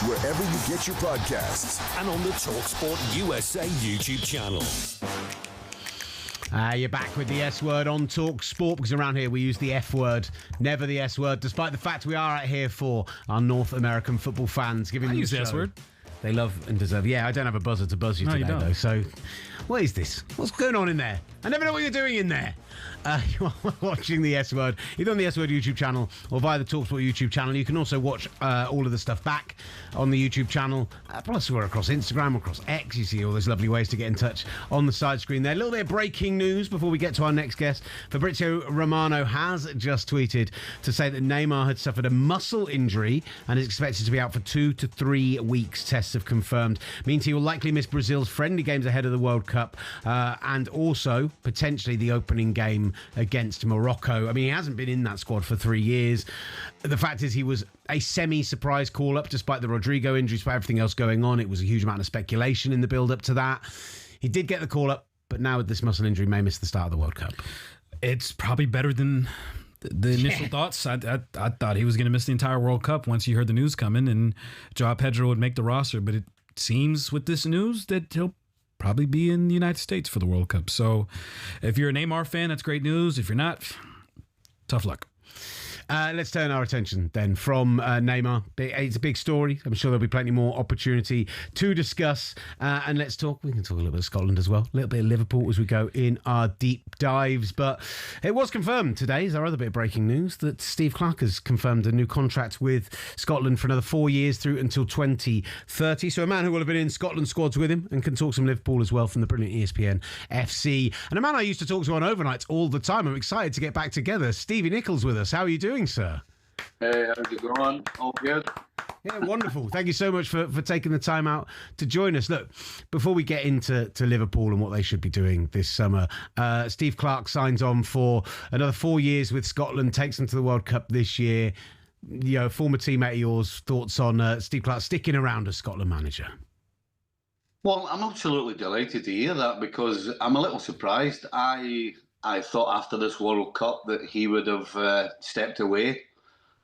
wherever you get your podcasts and on the talkSPORT USA YouTube channel. You're back with the S Word on talkSPORT, because around here we use the F word, never the S word, despite the fact we are out here for our North American football fans. Giving them use the show S word. They love and deserve. Yeah, I don't have a buzzer to buzz you today, though. So, what is this? What's going on in there? I never know what you're doing in there. You're watching the S Word, either on the S Word YouTube channel or via the talkSPORT YouTube channel. You can also watch all of the stuff back on the YouTube channel. Plus, we're across Instagram, across X. You see all those lovely ways to get in touch on the side screen there. A little bit of breaking news before we get to our next guest. Fabrizio Romano has just tweeted to say that Neymar had suffered a muscle injury and is expected to be out for 2 to 3 weeks. Tests have confirmed. Means he will likely miss Brazil's friendly games ahead of the World Cup and also potentially the opening game against Morocco. I mean, he hasn't been in that squad for 3 years. The fact is, he was a semi-surprise call-up despite the Rodrigo injury, despite everything else going on. It was a huge amount of speculation in the build-up to that. He did get the call-up, but now with this muscle injury, may miss the start of the World Cup. It's probably better than the initial thoughts. I thought he was going to miss the entire World Cup once you heard the news coming and João Pedro would make the roster. But it seems with this news that he'll probably be in the United States for the World Cup. So if you're a Neymar fan, that's great news. If you're not, tough luck. Let's turn our attention then from Neymar. It's a big story. I'm sure there'll be plenty more opportunity to discuss. And we can talk a little bit of Scotland as well, a little bit of Liverpool as we go in our deep dives. But it was confirmed today, is our other bit of breaking news, that Steve Clarke has confirmed a new contract with Scotland for another 4 years through until 2030. So a man who will have been in Scotland squads with him and can talk some Liverpool as well from the brilliant ESPN FC. And a man I used to talk to on overnights all the time. I'm excited to get back together. Steve Nicol's with us. How are you doing, sir? Hey, how's it going? All good? Yeah, wonderful. Thank you so much for taking the time out to join us. Look, before we get into Liverpool and what they should be doing this summer, Steve Clarke signs on for another 4 years with Scotland, takes them to the World Cup this year. You know, former teammate of yours, thoughts on Steve Clarke sticking around as Scotland manager? Well, I'm absolutely delighted to hear that because I'm a little surprised. I thought after this World Cup that he would have stepped away.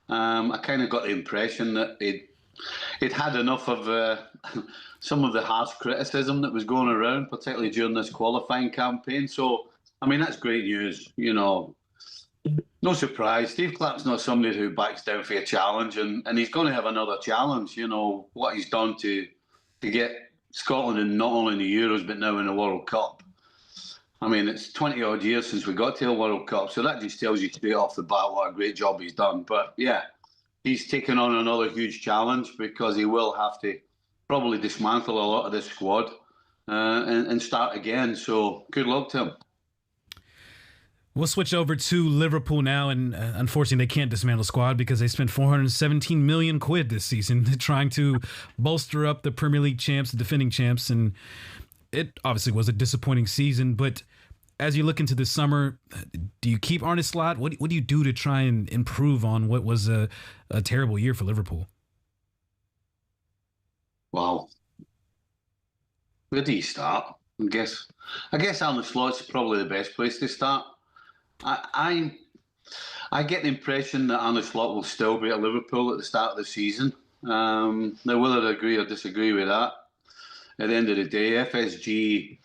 I kind of got the impression that it had enough of some of the harsh criticism that was going around, particularly during this qualifying campaign. So, I mean, that's great news. You know, no surprise. Steve Clarke's not somebody who backs down for a challenge, and he's going to have another challenge. You know, what he's done to get Scotland in not only in the Euros, but now in the World Cup. I mean, it's 20-odd years since we got to the World Cup, so that just tells you straight off the bat what a great job he's done. But, yeah, he's taken on another huge challenge because he will have to probably dismantle a lot of this squad and start again. So good luck to him. We'll switch over to Liverpool now, and unfortunately they can't dismantle the squad because they spent 417 million quid this season trying to bolster up the Premier League champs, the defending champs, and it obviously was a disappointing season. But as you look into the summer, do you keep Arne Slot? What do you do to try and improve on what was a terrible year for Liverpool? Wow. Where do you start? I guess Arne Slot's probably the best place to start. I get the impression that Arne Slot will still be at Liverpool at the start of the season. Now, whether I agree or disagree with that, at the end of the day, FSG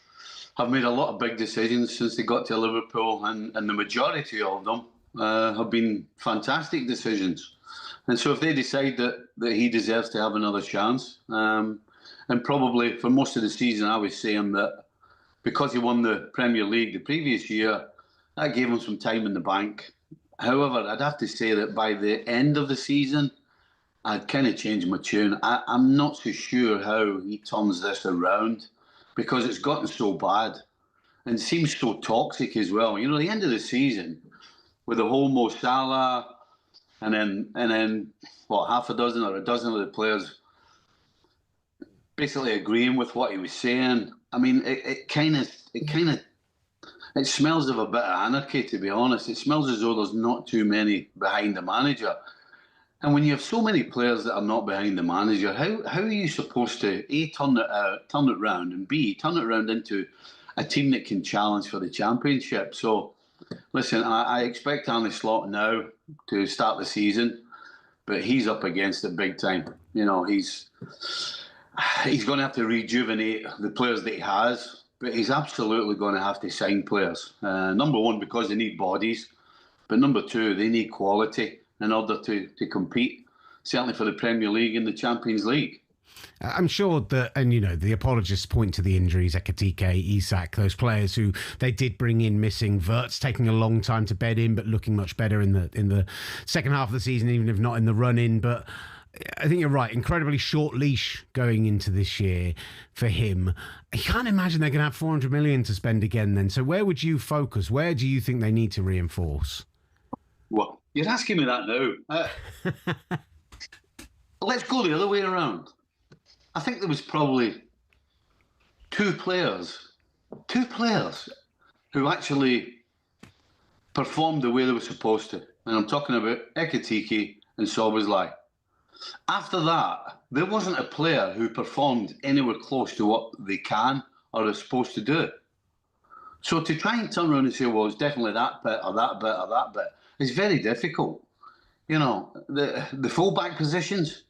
have made a lot of big decisions since they got to Liverpool, and the majority of them have been fantastic decisions. And so if they decide that he deserves to have another chance, and probably for most of the season I was saying that because he won the Premier League the previous year, that gave him some time in the bank. However, I'd have to say that by the end of the season, I'd kind of changed my tune. I'm not so sure how he turns this around because it's gotten so bad and it seems so toxic as well. You know, the end of the season with the whole Mo Salah and then what, half a dozen or a dozen of the players basically agreeing with what he was saying. I mean, it smells of a bit of anarchy, to be honest. It smells as though there's not too many behind the manager. And when you have so many players that are not behind the manager, how are you supposed to A, turn it round, and B, turn it round into a team that can challenge for the championship? So listen, I expect Arne Slot now to start the season, but he's up against it big time. You know, he's going to have to rejuvenate the players that he has, but he's absolutely going to have to sign players. Number one, because they need bodies, but number two, they need quality in order to compete, certainly for the Premier League and the Champions League. I'm sure that, and you know, the apologists point to the injuries, Ekitike, Isak, those players who they did bring in missing. Wirtz taking a long time to bed in, but looking much better in the second half of the season, even if not in the run-in. But I think you're right, incredibly short leash going into this year for him. I can't imagine they're going to have 400 million to spend again then. So where would you focus? Where do you think they need to reinforce? Well, you're asking me that now. Let's go the other way around. I think there was probably two players who actually performed the way they were supposed to. And I'm talking about Ekitike and Szoboszlai. After that, there wasn't a player who performed anywhere close to what they can or are supposed to do. So to try and turn around and say, well, it's definitely that bit or that bit or that bit, it's very difficult. You know, the full-back positions,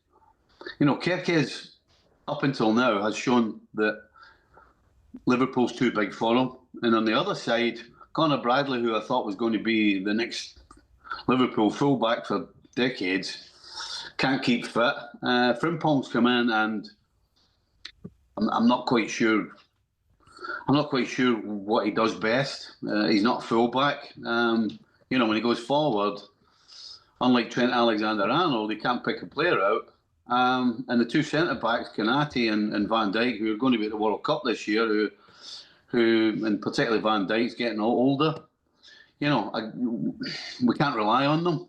you know, Kerkez, up until now, has shown that Liverpool's too big for him. And on the other side, Conor Bradley, who I thought was going to be the next Liverpool fullback for decades, can't keep fit. Frimpong's come in, and I'm not quite sure. I'm not quite sure what he does best. He's not fullback. You know, when he goes forward, unlike Trent Alexander-Arnold, he can't pick a player out. And the two centre-backs, Konate and Van Dijk, who are going to be at the World Cup this year, who and particularly Van Dijk's getting older, you know, we can't rely on them.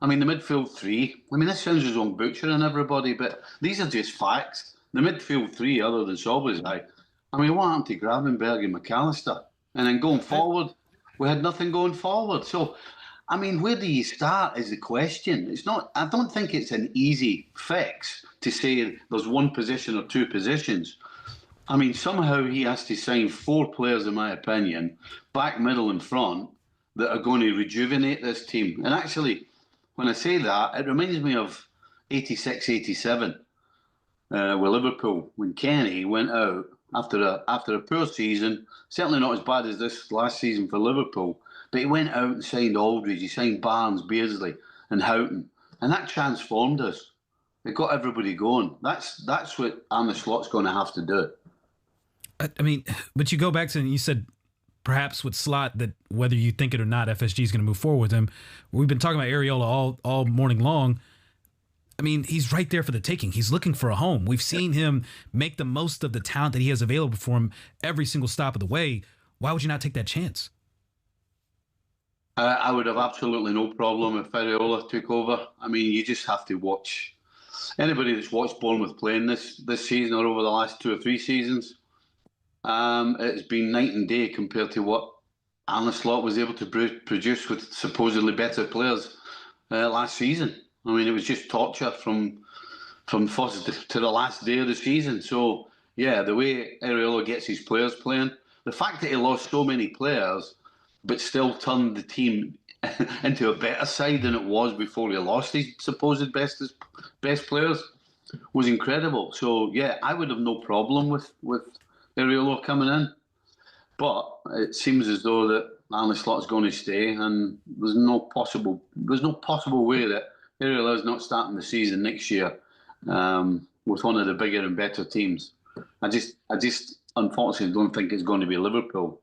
I mean, the midfield three, I mean, this sounds his own butchering everybody, but these are just facts. The midfield three, other than Szoboszlai, I mean, what happened to Gravenberg and McAllister? And then going forward, we had nothing going forward. So, I mean, where do you start is the question. It's not. I don't think it's an easy fix to say there's one position or two positions. I mean, somehow he has to sign four players, in my opinion, back, middle and front, that are going to rejuvenate this team. And actually, when I say that, it reminds me of 86, 87 with Liverpool, when Kenny went out after a poor season, certainly not as bad as this last season for Liverpool, but he went out and signed Aldridge, he signed Barnes, Beardsley and Houghton, and that transformed us. It got everybody going. That's what Arne Slot's going to have to do. I mean, but you go back to, and you said perhaps with Slot that whether you think it or not, FSG is going to move forward with him. We've been talking about Areola all morning long. I mean, he's right there for the taking. He's looking for a home. We've seen him make the most of the talent that he has available for him every single stop of the way. Why would you not take that chance? I would have absolutely no problem if Areola took over. I mean, you just have to watch. Anybody that's watched Bournemouth playing this season or over the last 2 or 3 seasons, it's been night and day compared to what Arne Slot was able to produce with supposedly better players last season. I mean, it was just torture from first to the last day of the season. So, yeah, the way Areola gets his players playing, the fact that he lost so many players but still turned the team into a better side than it was before he lost his supposed best players was incredible. So, yeah, I would have no problem with Areola coming in. But it seems as though that Arne Slot's going to stay, and there's no possible way that Areola is not starting the season next year with one of the bigger and better teams. I just unfortunately don't think it's going to be Liverpool.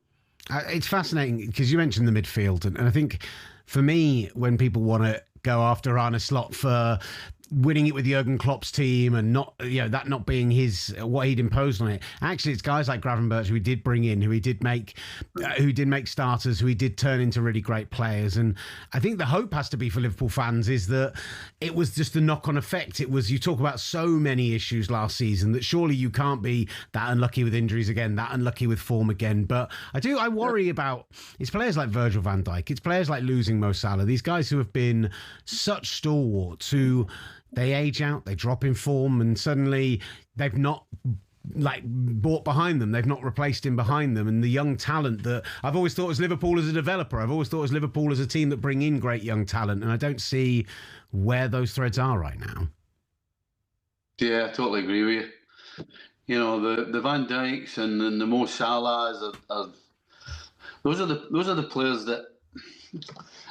It's fascinating because you mentioned the midfield, and I think for me, when people want to go after Arne Slot for winning it with Jurgen Klopp's team and not, you know, that not being his what he'd imposed on it. Actually, it's guys like Gravenberch who he did bring in, who did make starters, who he did turn into really great players. And I think the hope has to be for Liverpool fans is that it was just a knock-on effect. It was, you talk about so many issues last season that surely you can't be that unlucky with injuries again, that unlucky with form again. But I worry about, it's players like Virgil van Dijk, it's players like losing Mo Salah, these guys who have been such stalwarts who they age out, they drop in form, and suddenly they've not bought behind them. They've not replaced him behind them. And the young talent that I've always thought as Liverpool as a developer, I've always thought as Liverpool as a team that bring in great young talent. And I don't see where those threads are right now. Yeah, I totally agree with you. You know, the Van Dijks and the Mo Salahs those are the players that,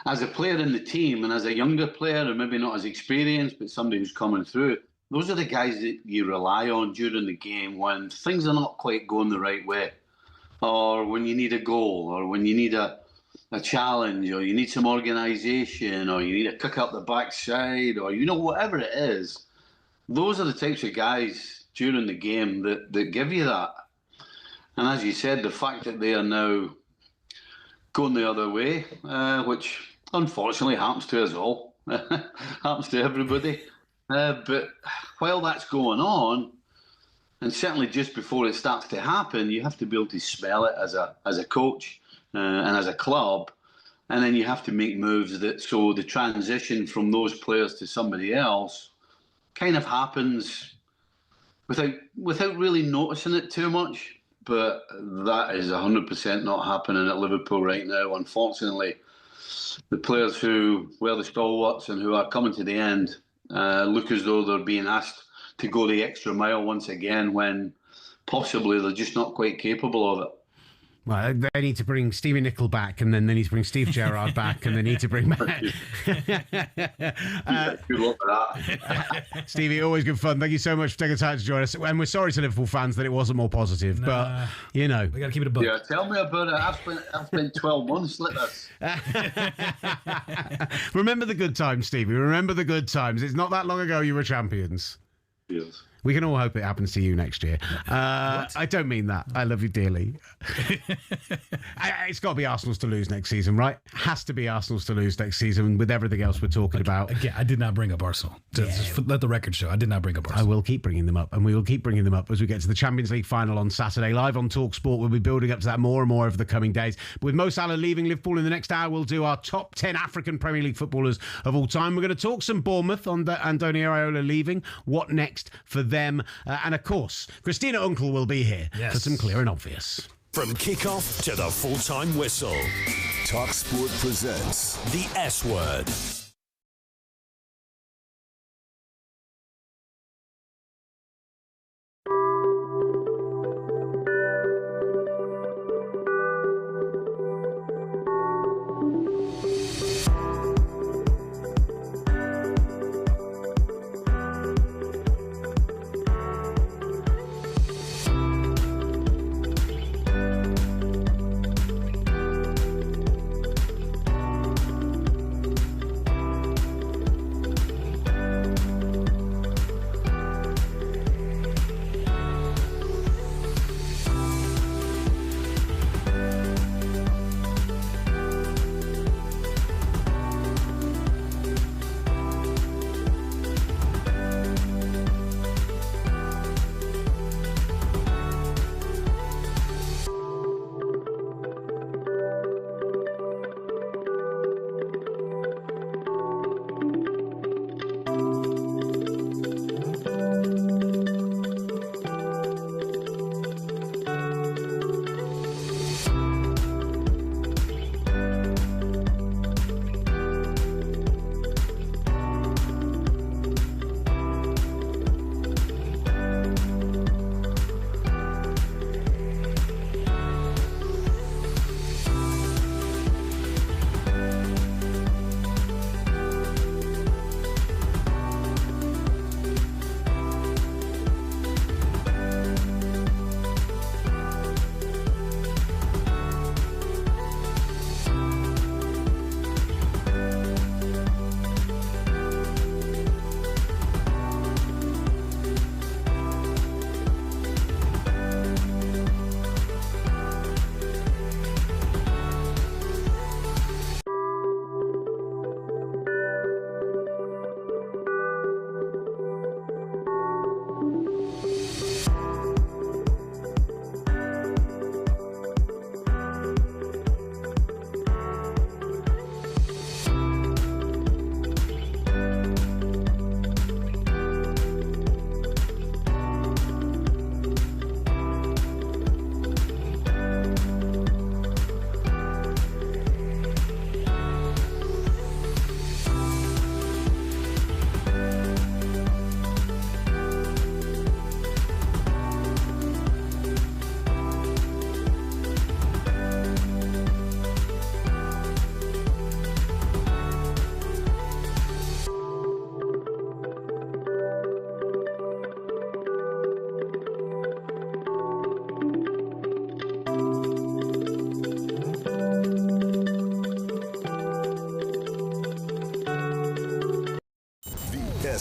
as a player in the team and as a younger player, and maybe not as experienced, but somebody who's coming through, those are the guys that you rely on during the game when things are not quite going the right way, or when you need a goal, or when you need a challenge, or you need some organisation, or you need a kick up the backside, or whatever it is. Those are the types of guys during the game that give you that. And as you said, the fact that they are now going the other way, which unfortunately happens to us all, happens to everybody. But while that's going on, and certainly just before it starts to happen, you have to be able to smell it as a coach and as a club, and then you have to make moves so the transition from those players to somebody else kind of happens without really noticing it too much. But that is 100% not happening at Liverpool right now. Unfortunately, the players who were the stalwarts and who are coming to the end look as though they're being asked to go the extra mile once again when possibly they're just not quite capable of it. Well, they need to bring Steve Nicol back, and then they need to bring Steve Gerrard back, and they need to bring back... Good luck with that. Stevie, always good fun. Thank you so much for taking the time to join us. And we're sorry to Liverpool fans that it wasn't more positive, but, we got to keep it a buck. Yeah, tell me about it. I've spent 12 months like this. Remember the good times, Stevie. Remember the good times. It's not that long ago you were champions. Yes. We can all hope it happens to you next year. I don't mean that. I love you dearly. It's got to be Arsenal's to lose next season, right? Has to be Arsenal's to lose next season with everything else we're talking about. Again, I did not bring up Arsenal. Just let the record show. I did not bring up Arsenal. I will keep bringing them up, and we will keep bringing them up as we get to the Champions League final on Saturday. Live on talkSPORT, we'll be building up to that more and more over the coming days. But with Mo Salah leaving Liverpool in the next hour, we'll do our top 10 African Premier League footballers of all time. We're going to talk some Bournemouth on Anthony Iraola leaving. What next for them? And of course, Christina Unkel will be here for some clear and obvious. From kickoff to the full-time whistle, talkSPORT presents the S Word.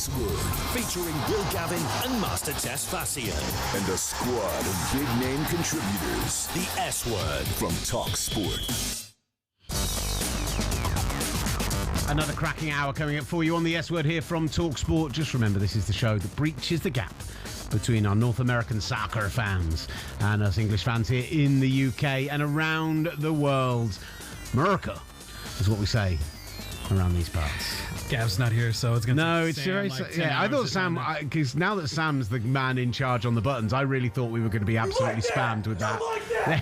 S-Word, featuring Bill Gavin and Master Tess Fassian. And a squad of big-name contributors. The S-Word from talkSPORT. Another cracking hour coming up for you on the S-Word here from talkSPORT. Just remember, this is the show that breaches the gap between our North American soccer fans and us English fans here in the UK and around the world. America is what we say around these parts. Gav's not here, so it's going to I thought Sam, because now that Sam's the man in charge on the buttons, I really thought we were going to be absolutely spammed with that.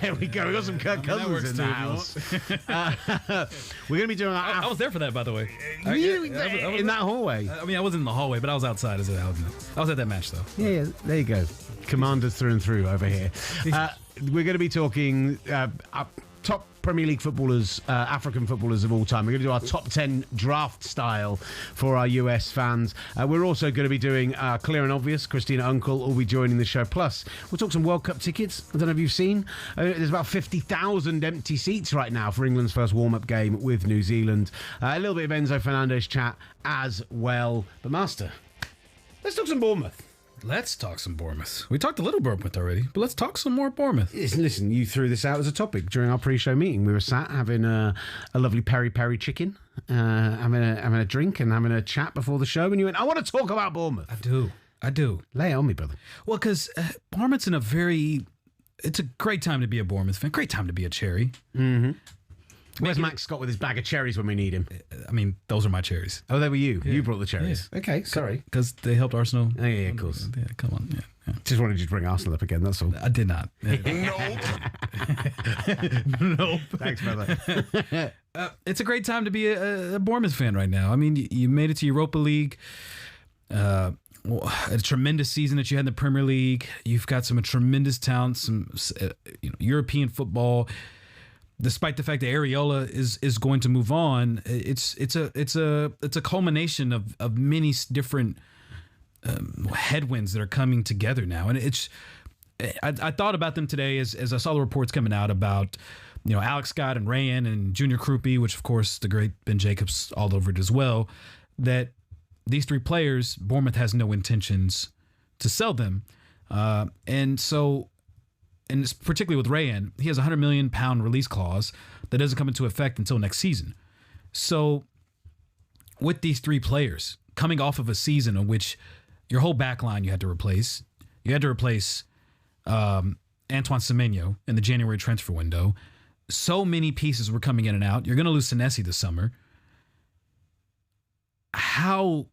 There we go. We got some Kirk Cousins in the house. We're going to be doing that. I was there for that, by the way. In that hallway. I mean, I wasn't in the hallway, but I was outside. I was at that match, though. Yeah, there you go. Commanders through and through over here. We're going to be talking top Premier League footballers, African footballers of all time. We're going to do our top 10 draft style for our US fans. We're also going to be doing Clear and Obvious. Christina Unkel will be joining the show. Plus, we'll talk some World Cup tickets. I don't know if you've seen. There's about 50,000 empty seats right now for England's first warm-up game with New Zealand. A little bit of Enzo Fernandez chat as well. But Master, let's talk some Bournemouth. Let's talk some Bournemouth. We talked a little Bournemouth already, but let's talk some more Bournemouth. Listen, you threw this out as a topic during our pre-show meeting. We were sat having a lovely peri-peri chicken, having a drink and having a chat before the show, and you went, I want to talk about Bournemouth. I do. Lay it on me, brother. Well, because Bournemouth's it's a great time to be a Bournemouth fan. Great time to be a Cherry. Mm-hmm. Where's Max Scott with his bag of cherries when we need him? I mean, those are my cherries. Oh, they were you. Yeah. You brought the cherries. Yeah. Okay, sorry. Because they helped Arsenal. Oh, yeah, of course. Yeah, come on. Yeah. Just wanted you to bring Arsenal up again, that's all. I did not. No. Thanks, brother. It's a great time to be a Bournemouth fan right now. I mean, you made it to Europa League. A tremendous season that you had in the Premier League. You've got some tremendous talent, some European football. Despite the fact that Areola is going to move on, it's a culmination of many different headwinds that are coming together now, and I thought about them today as I saw the reports coming out about Alex Scott and Rayan and Junior Krupi, which of course the great Ben Jacobs all over it as well. That these three players, Bournemouth has no intentions to sell them, and so. And it's particularly with Rayan, he has a £100 million release clause that doesn't come into effect until next season. So with these three players coming off of a season in which your whole back line you had to replace Antoine Semenyo in the January transfer window. So many pieces were coming in and out. You're going to lose Senesi this summer. How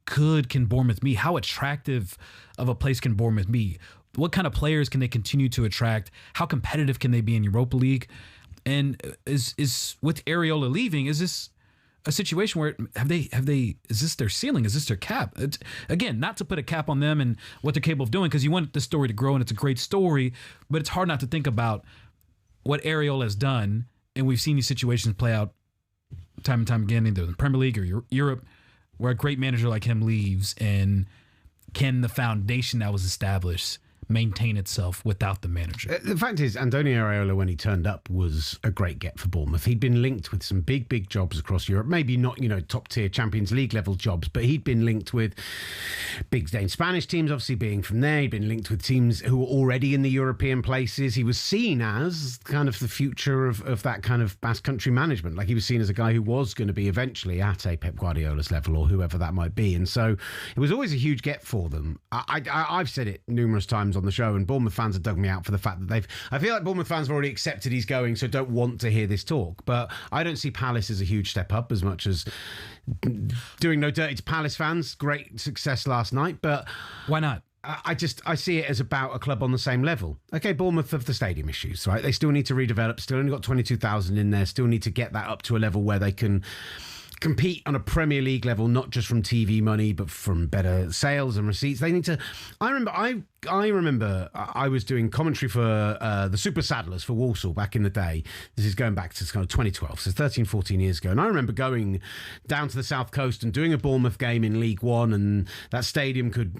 good can Bournemouth be? How attractive of a place can Bournemouth be? What kind of players can they continue to attract? How competitive can they be in Europa League? And is with Areola leaving, is this a situation where is this their ceiling? Is this their cap? It's, again, not to put a cap on them and what they're capable of doing, because you want the story to grow and it's a great story, but it's hard not to think about what Areola has done. And we've seen these situations play out time and time again, either in the Premier League or Europe, where a great manager like him leaves, and can the foundation that was established maintain itself without the manager? The fact is, Antonio Areola, when he turned up, was a great get for Bournemouth. He'd been linked with some big jobs across Europe. Maybe not, top tier Champions League level jobs, but he'd been linked with big name Spanish teams, obviously being from there. He'd been linked with teams who were already in the European places. He was seen as kind of the future of that kind of Basque Country management. Like, he was seen as a guy who was going to be eventually at a Pep Guardiola's level, or whoever that might be. And so it was always a huge get for them. I've said it numerous times on the show, and Bournemouth fans have dug me out for the fact that I feel like Bournemouth fans have already accepted he's going, so don't want to hear this talk. But I don't see Palace as a huge step up, as much as doing no dirty to Palace fans. Great success last night, but why not? I see it as about a club on the same level. Okay, Bournemouth have the stadium issues, right? They still need to redevelop, still only got 22,000 in there, still need to get that up to a level where they can compete on a Premier League level, not just from TV money, but from better sales and receipts. They need to. I remember I was doing commentary for the Super Saddlers for Walsall back in the day. This is going back to kind of 2012, so 13, 14 years ago. And I remember going down to the South Coast and doing a Bournemouth game in League One, and that stadium could,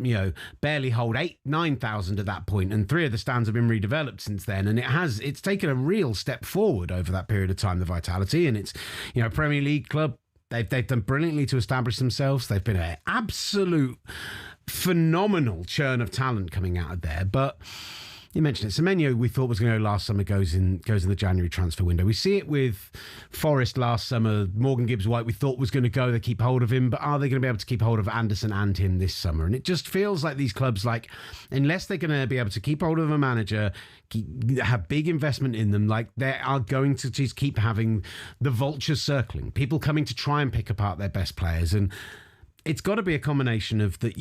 barely hold 9,000 at that point, and 3 of the stands have been redeveloped since then. And it's taken a real step forward over that period of time, the vitality. And it's, Premier League club, They've done brilliantly to establish themselves. They've been an absolute phenomenal churn of talent coming out of there. But you mentioned it. Semenyo, we thought was going to go last summer, goes in the January transfer window. We see it with Forest last summer. Morgan Gibbs-White, we thought was going to go. They keep hold of him, but are they going to be able to keep hold of Anderson and him this summer? And it just feels like these clubs, like, unless they're going to be able to keep hold of a manager, have big investment in them, like, they are going to just keep having the vultures circling, people coming to try and pick apart their best players. And it's got to be a combination of that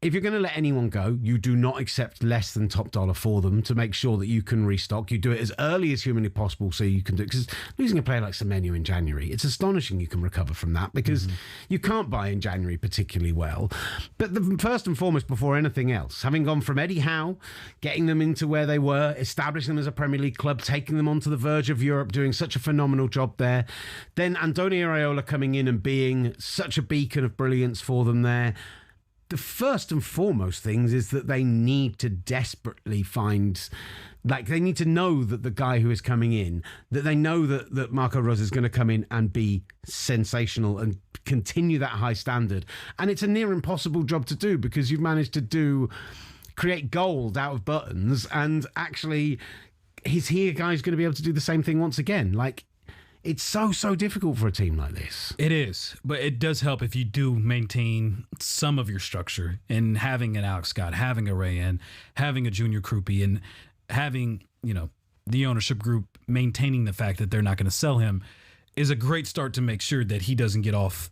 if you're going to let anyone go, you do not accept less than top dollar for them to make sure that you can restock. You do it as early as humanly possible so you can do it. Because losing a player like Semenyo in January, it's astonishing you can recover from that, because you can't buy in January particularly well. But first and foremost, before anything else, having gone from Eddie Howe, getting them into where they were, establishing them as a Premier League club, taking them onto the verge of Europe, doing such a phenomenal job there, then Antonio Iraola coming in and being such a beacon of brilliance for them there. The first and foremost things is that they need to desperately find, like, they need to know that the guy who is coming in, that they know that Marco Rose is going to come in and be sensational and continue that high standard. And it's a near impossible job to do, because you've managed to create gold out of buttons, and actually is he a guy who's going to be able to do the same thing once again? Like, it's so difficult for a team like this. It is, but it does help if you do maintain some of your structure, and having an Alex Scott, having a Rayan, having a Junior Krupi, and having, the ownership group maintaining the fact that they're not going to sell him is a great start to make sure that he doesn't get off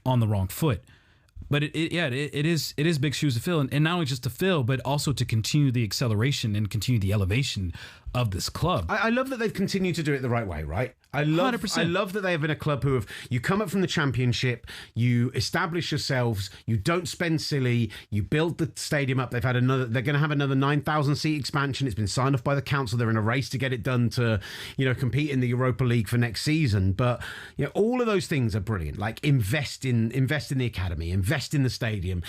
on the wrong foot. But it is big shoes to fill, and not only just to fill, but also to continue the acceleration and continue the elevation of this club. I love that they've continued to do it the right way, right? I love 100%. I love that they have been a club who you come up from the Championship, you establish yourselves, you don't spend silly, you build the stadium up. They're going to have another 9,000 seat expansion. It's been signed off by the council. They're in a race to get it done to, compete in the Europa League for next season. But all of those things are brilliant. Like, invest in the academy, invest in the stadium.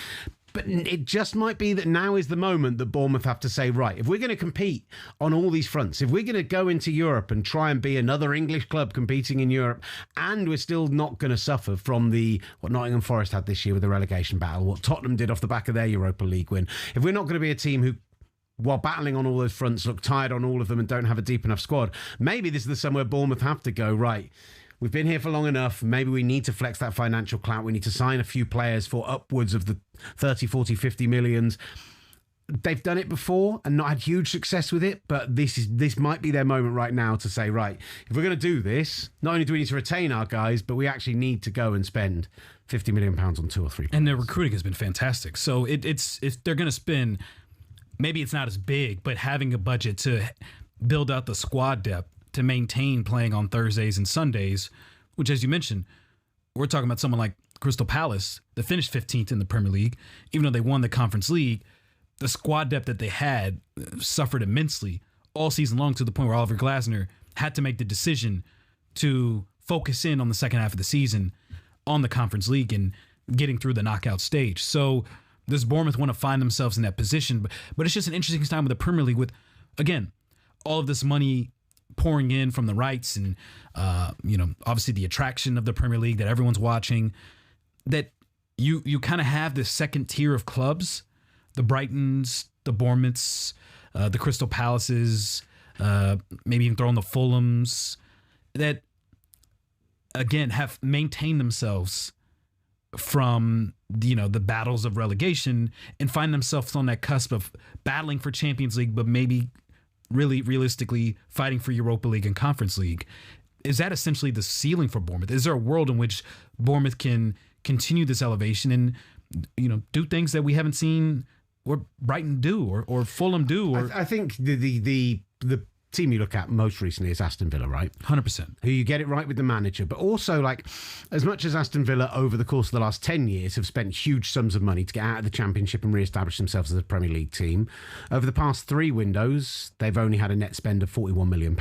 But it just might be that now is the moment that Bournemouth have to say, right, if we're going to compete on all these fronts, if we're going to go into Europe and try and be another English club competing in Europe, and we're still not going to suffer from what Nottingham Forest had this year with the relegation battle, what Tottenham did off the back of their Europa League win, if we're not going to be a team who, while battling on all those fronts, look tired on all of them and don't have a deep enough squad, maybe this is the summer where Bournemouth have to go, right, we've been here for long enough. Maybe we need to flex that financial clout. We need to sign a few players for upwards of the 30, 40, 50 millions. They've done it before and not had huge success with it, but this might be their moment right now to say, right, if we're going to do this, not only do we need to retain our guys, but we actually need to go and spend £50 million on 2 or 3 players. And their recruiting has been fantastic. So it's if they're going to spend, maybe it's not as big, but having a budget to build out the squad depth, to maintain playing on Thursdays and Sundays, which, as you mentioned, we're talking about someone like Crystal Palace that finished 15th in the Premier League. Even though they won the Conference League, the squad depth that they had suffered immensely all season long, to the point where Oliver Glasner had to make the decision to focus in on the second half of the season on the Conference League and getting through the knockout stage. So does Bournemouth want to find themselves in that position? But it's just an interesting time with the Premier League with, again, all of this money pouring in from the rights and, obviously the attraction of the Premier League that everyone's watching, that you kind of have this second tier of clubs, the Brightons, the Bournemouths, the Crystal Palaces, maybe even throw in the Fulhams, that, again, have maintained themselves from, the battles of relegation and find themselves on that cusp of battling for Champions League, but maybe really realistically fighting for Europa League and Conference League. Is that essentially the ceiling for Bournemouth? Is there a world in which Bournemouth can continue this elevation and, do things that we haven't seen or Brighton do or Fulham do? Or I think the team you look at most recently is Aston Villa, right? 100%. Who you get it right with the manager, but also, like, as much as Aston Villa over the course of the last 10 years have spent huge sums of money to get out of the Championship and re-establish themselves as a Premier League team, over the past 3 windows, they've only had a net spend of £41 million.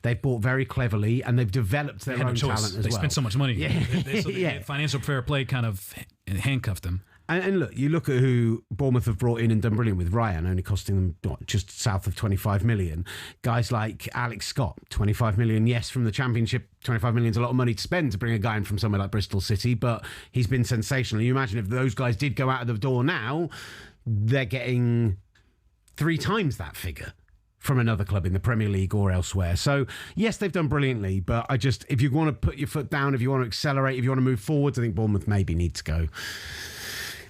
They've bought very cleverly and they've developed their own talent as well. They spent so much money. Yeah. Financial fair play kind of handcuffed them. And look, you look at who Bournemouth have brought in and done brilliant with. Ryan, only costing them just south of 25 million. Guys like Alex Scott, 25 million. Yes, from the Championship, 25 million is a lot of money to spend to bring a guy in from somewhere like Bristol City, but he's been sensational. You imagine if those guys did go out of the door now, they're getting 3 times that figure from another club in the Premier League or elsewhere. So, yes, they've done brilliantly, but if you want to put your foot down, if you want to accelerate, if you want to move forwards, I think Bournemouth maybe need to go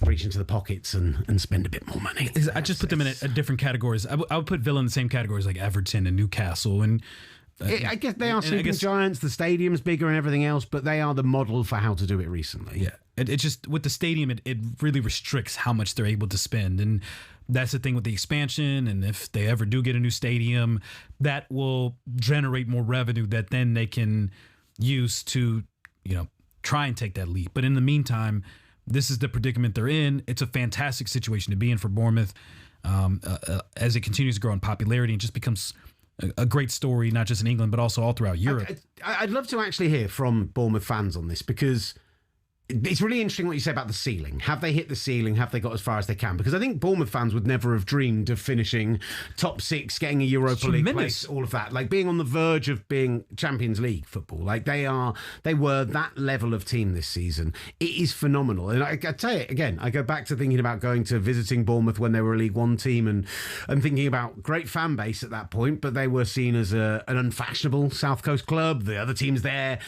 reach into the pockets and spend a bit more money. I just put them in a different categories. I would put Villa in the same categories like Everton and Newcastle. And I guess they are sleeping giants. The stadium's bigger and everything else, but they are the model for how to do it recently. Yeah, it just with the stadium, it really restricts how much they're able to spend, and that's the thing with the expansion. And if they ever do get a new stadium, that will generate more revenue that then they can use to, try and take that leap. But in the meantime, this is the predicament they're in. It's a fantastic situation to be in for Bournemouth as it continues to grow in popularity and just becomes a great story, not just in England, but also all throughout Europe. I'd love to actually hear from Bournemouth fans on this, because it's really interesting what you say about the ceiling. Have they hit the ceiling? Have they got as far as they can? Because I think Bournemouth fans would never have dreamed of finishing top 6, getting a Europa League place, all of that. Like being on the verge of being Champions League football. Like they were that level of team this season. It is phenomenal. And I tell you, again, I go back to thinking about visiting Bournemouth when they were a League One team and thinking about great fan base at that point, but they were seen as an unfashionable South Coast club. The other teams there,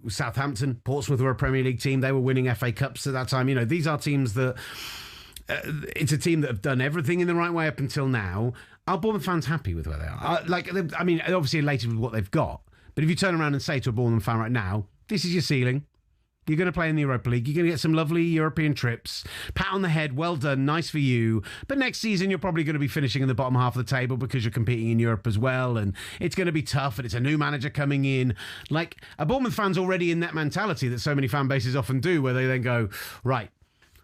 Southampton, Portsmouth were a Premier League team. They were winning FA Cups at that time. These are teams that it's a team that have done everything in the right way up until now. Are Bournemouth fans happy with where they are? Obviously elated with what they've got. But if you turn around and say to a Bournemouth fan right now, this is your ceiling. You're going to play in the Europa League. You're going to get some lovely European trips. Pat on the head. Well done. Nice for you. But next season, you're probably going to be finishing in the bottom half of the table because you're competing in Europe as well. And it's going to be tough. And it's a new manager coming in. Like, a Bournemouth fan's already in that mentality that so many fan bases often do, where they then go, right,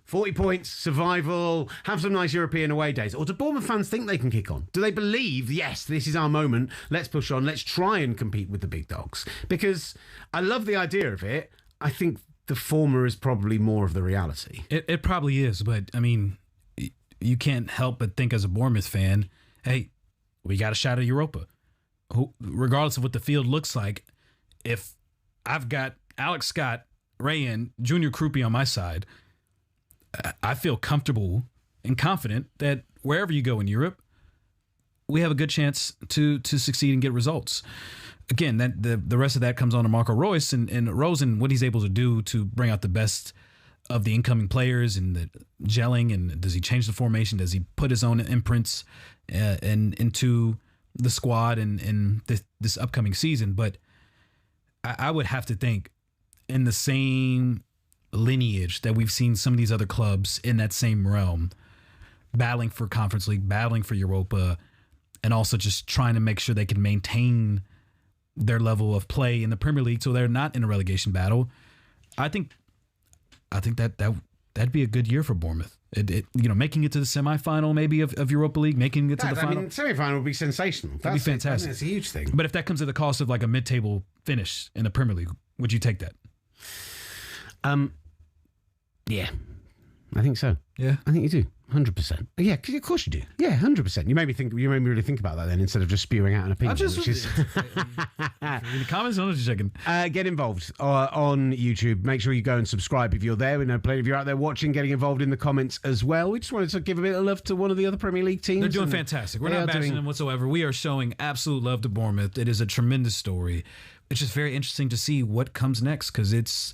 40 points, survival, have some nice European away days. Or do Bournemouth fans think they can kick on? Do they believe, yes, this is our moment. Let's push on. Let's try and compete with the big dogs. Because I love the idea of it. I think the former is probably more of the reality. It probably is, but you can't help but think as a Bournemouth fan, hey, we got a shot at Europa. Regardless of what the field looks like, if I've got Alex Scott, Rayan, Junior Krupi on my side, I feel comfortable and confident that wherever you go in Europe, we have a good chance to succeed and get results. Again, that the rest of that comes on to Marco Reus and Rose and what he's able to do to bring out the best of the incoming players and the gelling. And does he change the formation? Does he put his own imprints into the squad and this upcoming season? But I would have to think in the same lineage that we've seen some of these other clubs in that same realm, battling for Conference League, battling for Europa, and also just trying to make sure they can maintain their level of play in the Premier League so they're not in a relegation battle. I think that'd be a good year for Bournemouth. Making it to the semifinal maybe of Europa League, making it to the final. Semifinal would be sensational. That'd be fantastic. It's a huge thing. But if that comes at the cost of like a mid-table finish in the Premier League, would you take that? Yeah, I think so. Yeah, I think you do. 100%. Yeah, of course you do. Yeah, 100%. You made me really think about that then instead of just spewing out an opinion. Which is in the comments, I'm just checking. Get involved on YouTube. Make sure you go and subscribe if you're there. We know plenty of you out there watching, getting involved in the comments as well. We just wanted to give a bit of love to one of the other Premier League teams. They're doing fantastic. We're not bashing them whatsoever. We are showing absolute love to Bournemouth. It is a tremendous story. It's just very interesting to see what comes next because it's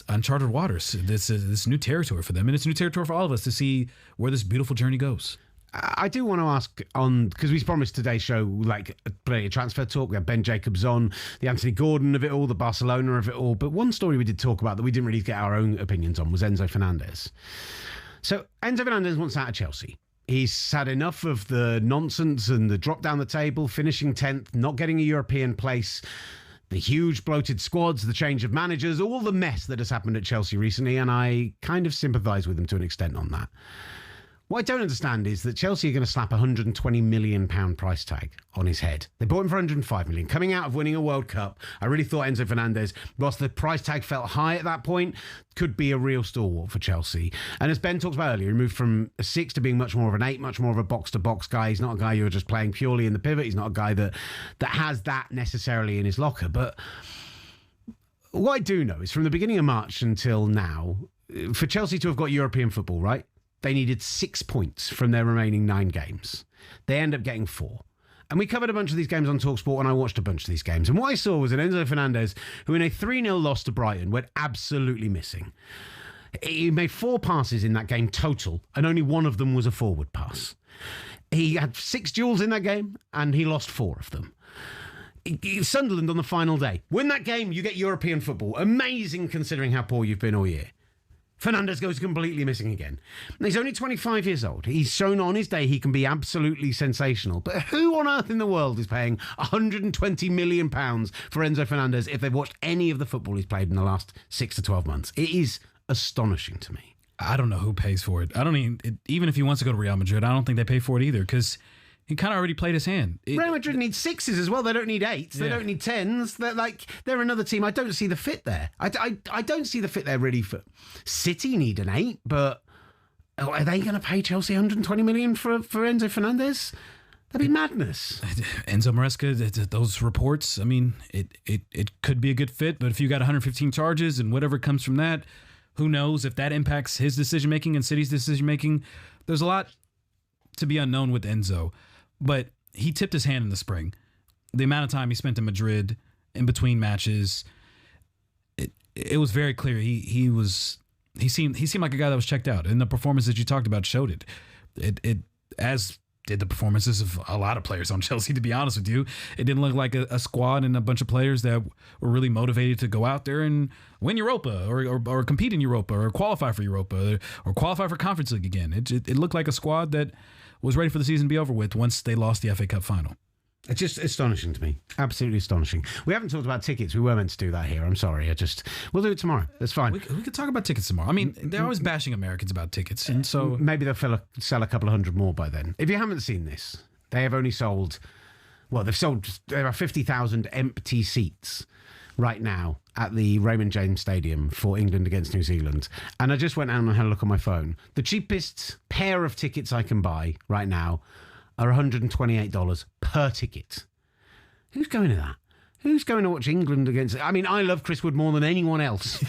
uncharted waters. This new territory for them, and it's new territory for all of us to see where this beautiful journey goes. I do want to ask because we promised today's show like plenty of transfer talk. We had Ben Jacobs on, the Anthony Gordon of it all, the Barcelona of it all. But one story we did talk about that we didn't really get our own opinions on was Enzo Fernandez. So Enzo Fernandez wants out of Chelsea. He's had enough of the nonsense and the drop down the table, finishing 10th, not getting a European place. The huge bloated squads, the change of managers, all the mess that has happened at Chelsea recently, and I kind of sympathise with him to an extent on that. What I don't understand is that Chelsea are going to slap £120 million price tag on his head. They bought him for £105 million. Coming out of winning a World Cup, I really thought Enzo Fernandez, whilst the price tag felt high at that point, could be a real stalwart for Chelsea. And as Ben talked about earlier, he moved from a 6 to being much more of an 8, much more of a box-to-box guy. He's not a guy you're just playing purely in the pivot. He's not a guy that has that necessarily in his locker. But what I do know is from the beginning of March until now, for Chelsea to have got European football, right? They needed 6 points from their remaining 9 games. They end up getting 4. And we covered a bunch of these games on talkSPORT, and I watched a bunch of these games. And what I saw was an Enzo Fernandez who, in a 3-0 loss to Brighton, went absolutely missing. He made 4 passes in that game total, and only one of them was a forward pass. He had 6 duels in that game, and he lost 4 of them. Sunderland on the final day. Win that game, you get European football. Amazing considering how poor you've been all year. Fernandez goes completely missing again. He's only 25 years old. He's shown on his day he can be absolutely sensational. But who on earth in the world is paying £120 million for Enzo Fernandez if they've watched any of the football he's played in the last 6 to 12 months? It is astonishing to me. I don't know who pays for it. I don't even if he wants to go to Real Madrid, I don't think they pay for it either because he kind of already played his hand. Real Madrid needs 6s as well. They don't need 8s. They don't need 10s. They're another team. I don't see the fit there. I don't see the fit there really. For City need an 8, but are they going to pay Chelsea £120 million for Enzo Fernandez? That'd be madness. Enzo Maresca, those reports, I mean, it could be a good fit, but if you got 115 charges and whatever comes from that, who knows if that impacts his decision-making and City's decision-making. There's a lot to be unknown with Enzo. But he tipped his hand in the spring. The amount of time he spent in Madrid in between matches, it was very clear he seemed like a guy that was checked out, and the performance that you talked about showed it. It as did the performances of a lot of players on Chelsea. To be honest with you, it didn't look like a squad and a bunch of players that were really motivated to go out there and win Europa or compete in Europa or qualify for Europa or qualify for Conference League again. It looked like a squad that was ready for the season to be over with once they lost the FA Cup final. It's just astonishing to me. Absolutely astonishing. We haven't talked about tickets. We were meant to do that here. I'm sorry. We'll do it tomorrow. That's fine. We could talk about tickets tomorrow. I mean, they're always bashing Americans about tickets. And so maybe they'll sell a couple of hundred more by then. If you haven't seen this, they have only sold, there are 50,000 empty seats right now at the Raymond James Stadium for England against New Zealand. And I just went out and had a look on my phone. The cheapest pair of tickets I can buy right now are $128 per ticket. Who's going to that? Who's going to watch England against... I mean, I love Chris Wood more than anyone else.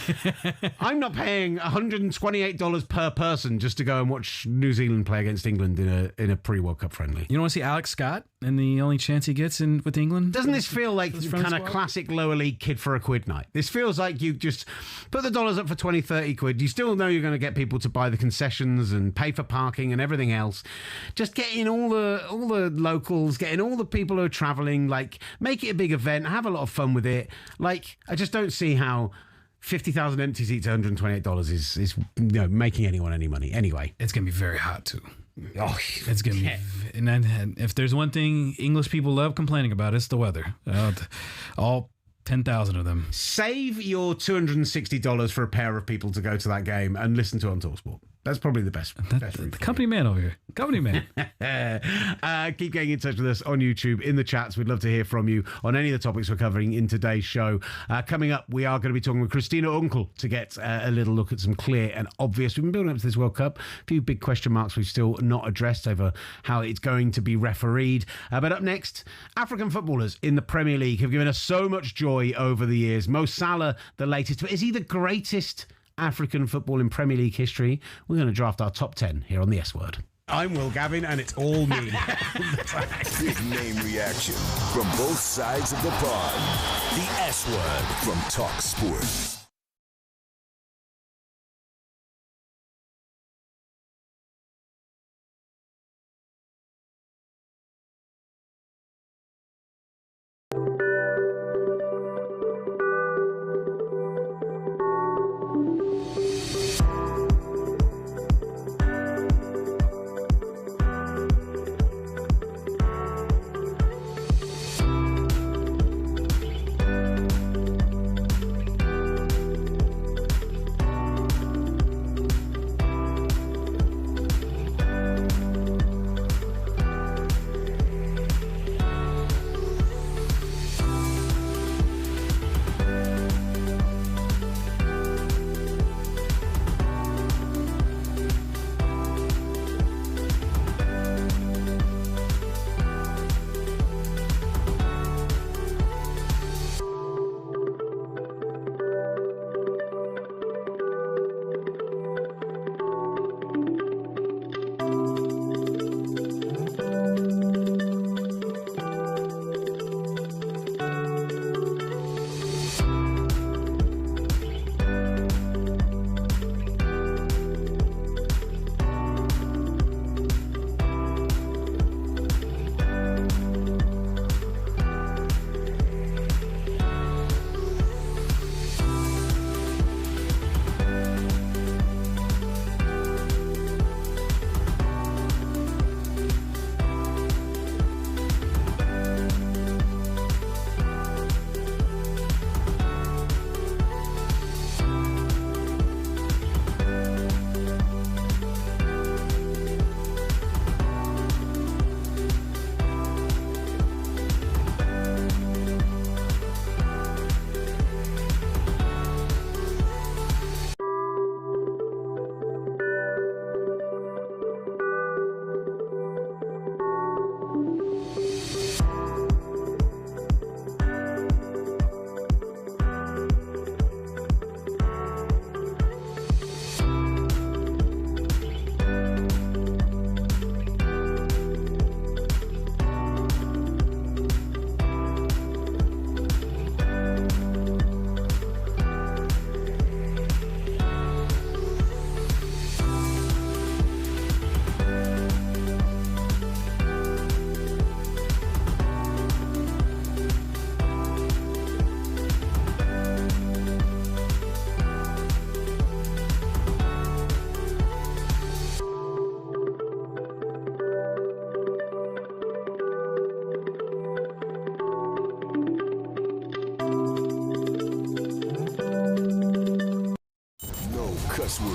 I'm not paying $128 per person just to go and watch New Zealand play against England in a pre-World Cup friendly. You don't want to see Alex Scott and the only chance he gets with England? Doesn't this feel like kind of classic lower league kid for a quid night? This feels like you just put the dollars up for 20, 30 quid. You still know you're going to get people to buy the concessions and pay for parking and everything else. Just get in all the locals, get in all the people who are travelling, make it a big event, have a lot of fun with it. I just don't see how 50,000 empty seats at $128 is making anyone any money. Anyway, it's going to be very hot too. Oh, it's going to be. And if there's one thing English people love complaining about, it's the weather. All 10,000 of them. Save your $260 for a pair of people to go to that game and listen to on talkSPORT. That's probably the best. The company man over here. Company man. Keep getting in touch with us on YouTube, in the chats. We'd love to hear from you on any of the topics we're covering in today's show. Coming up, we are going to be talking with Christina Unkel to get a little look at some clear and obvious. We've been building up to this World Cup. A few big question marks we've still not addressed over how it's going to be refereed. But up next, African footballers in the Premier League have given us so much joy over the years. Mo Salah, the latest. But is he the greatest African football in Premier League history? We're going to draft our top 10 here on the S Word. I'm Will Gavin, and it's all me. Big name reaction from both sides of the pond. The S Word from talkSPORT.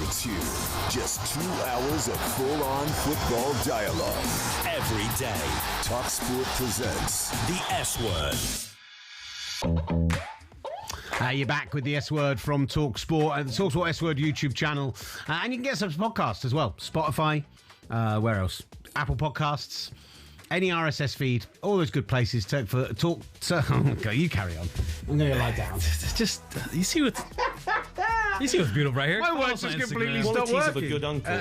You're tuned. Just 2 hours of full-on football dialogue. Every day, talkSPORT presents The S Word. You're back with the S Word from talkSPORT and the talkSPORT S Word YouTube channel. And you can get some podcasts as well. Spotify, where else? Apple Podcasts, any RSS feed, all those good places. Okay, you carry on. I'm going to lie down. Just, you see what's beautiful right here? My words just completely stopped working. Of a good uncle.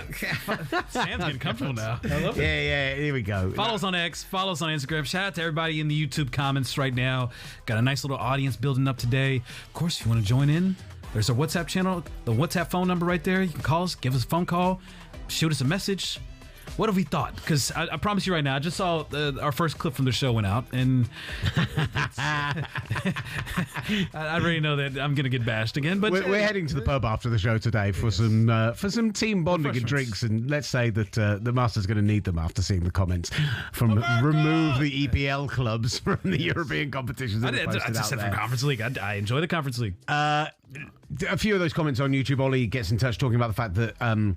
Sam's getting comfortable now. I love it. Yeah, here we go. Follow us on X, follow us on Instagram. Shout out to everybody in the YouTube comments right now. Got a nice little audience building up today. Of course, if you want to join in, there's our WhatsApp channel, the WhatsApp phone number right there. You can call us, give us a phone call, shoot us a message. What have we thought? Because I promise you right now, I just saw our first clip from the show went out, and I already know that I'm going to get bashed again. But we're heading to the pub after the show today for some team bonding and drinks, and let's say that the Master's going to need them after seeing the comments from remove the EPL clubs from the European competitions. I just said from Conference League. I enjoy the Conference League. A few of those comments on YouTube. Ollie gets in touch talking about the fact that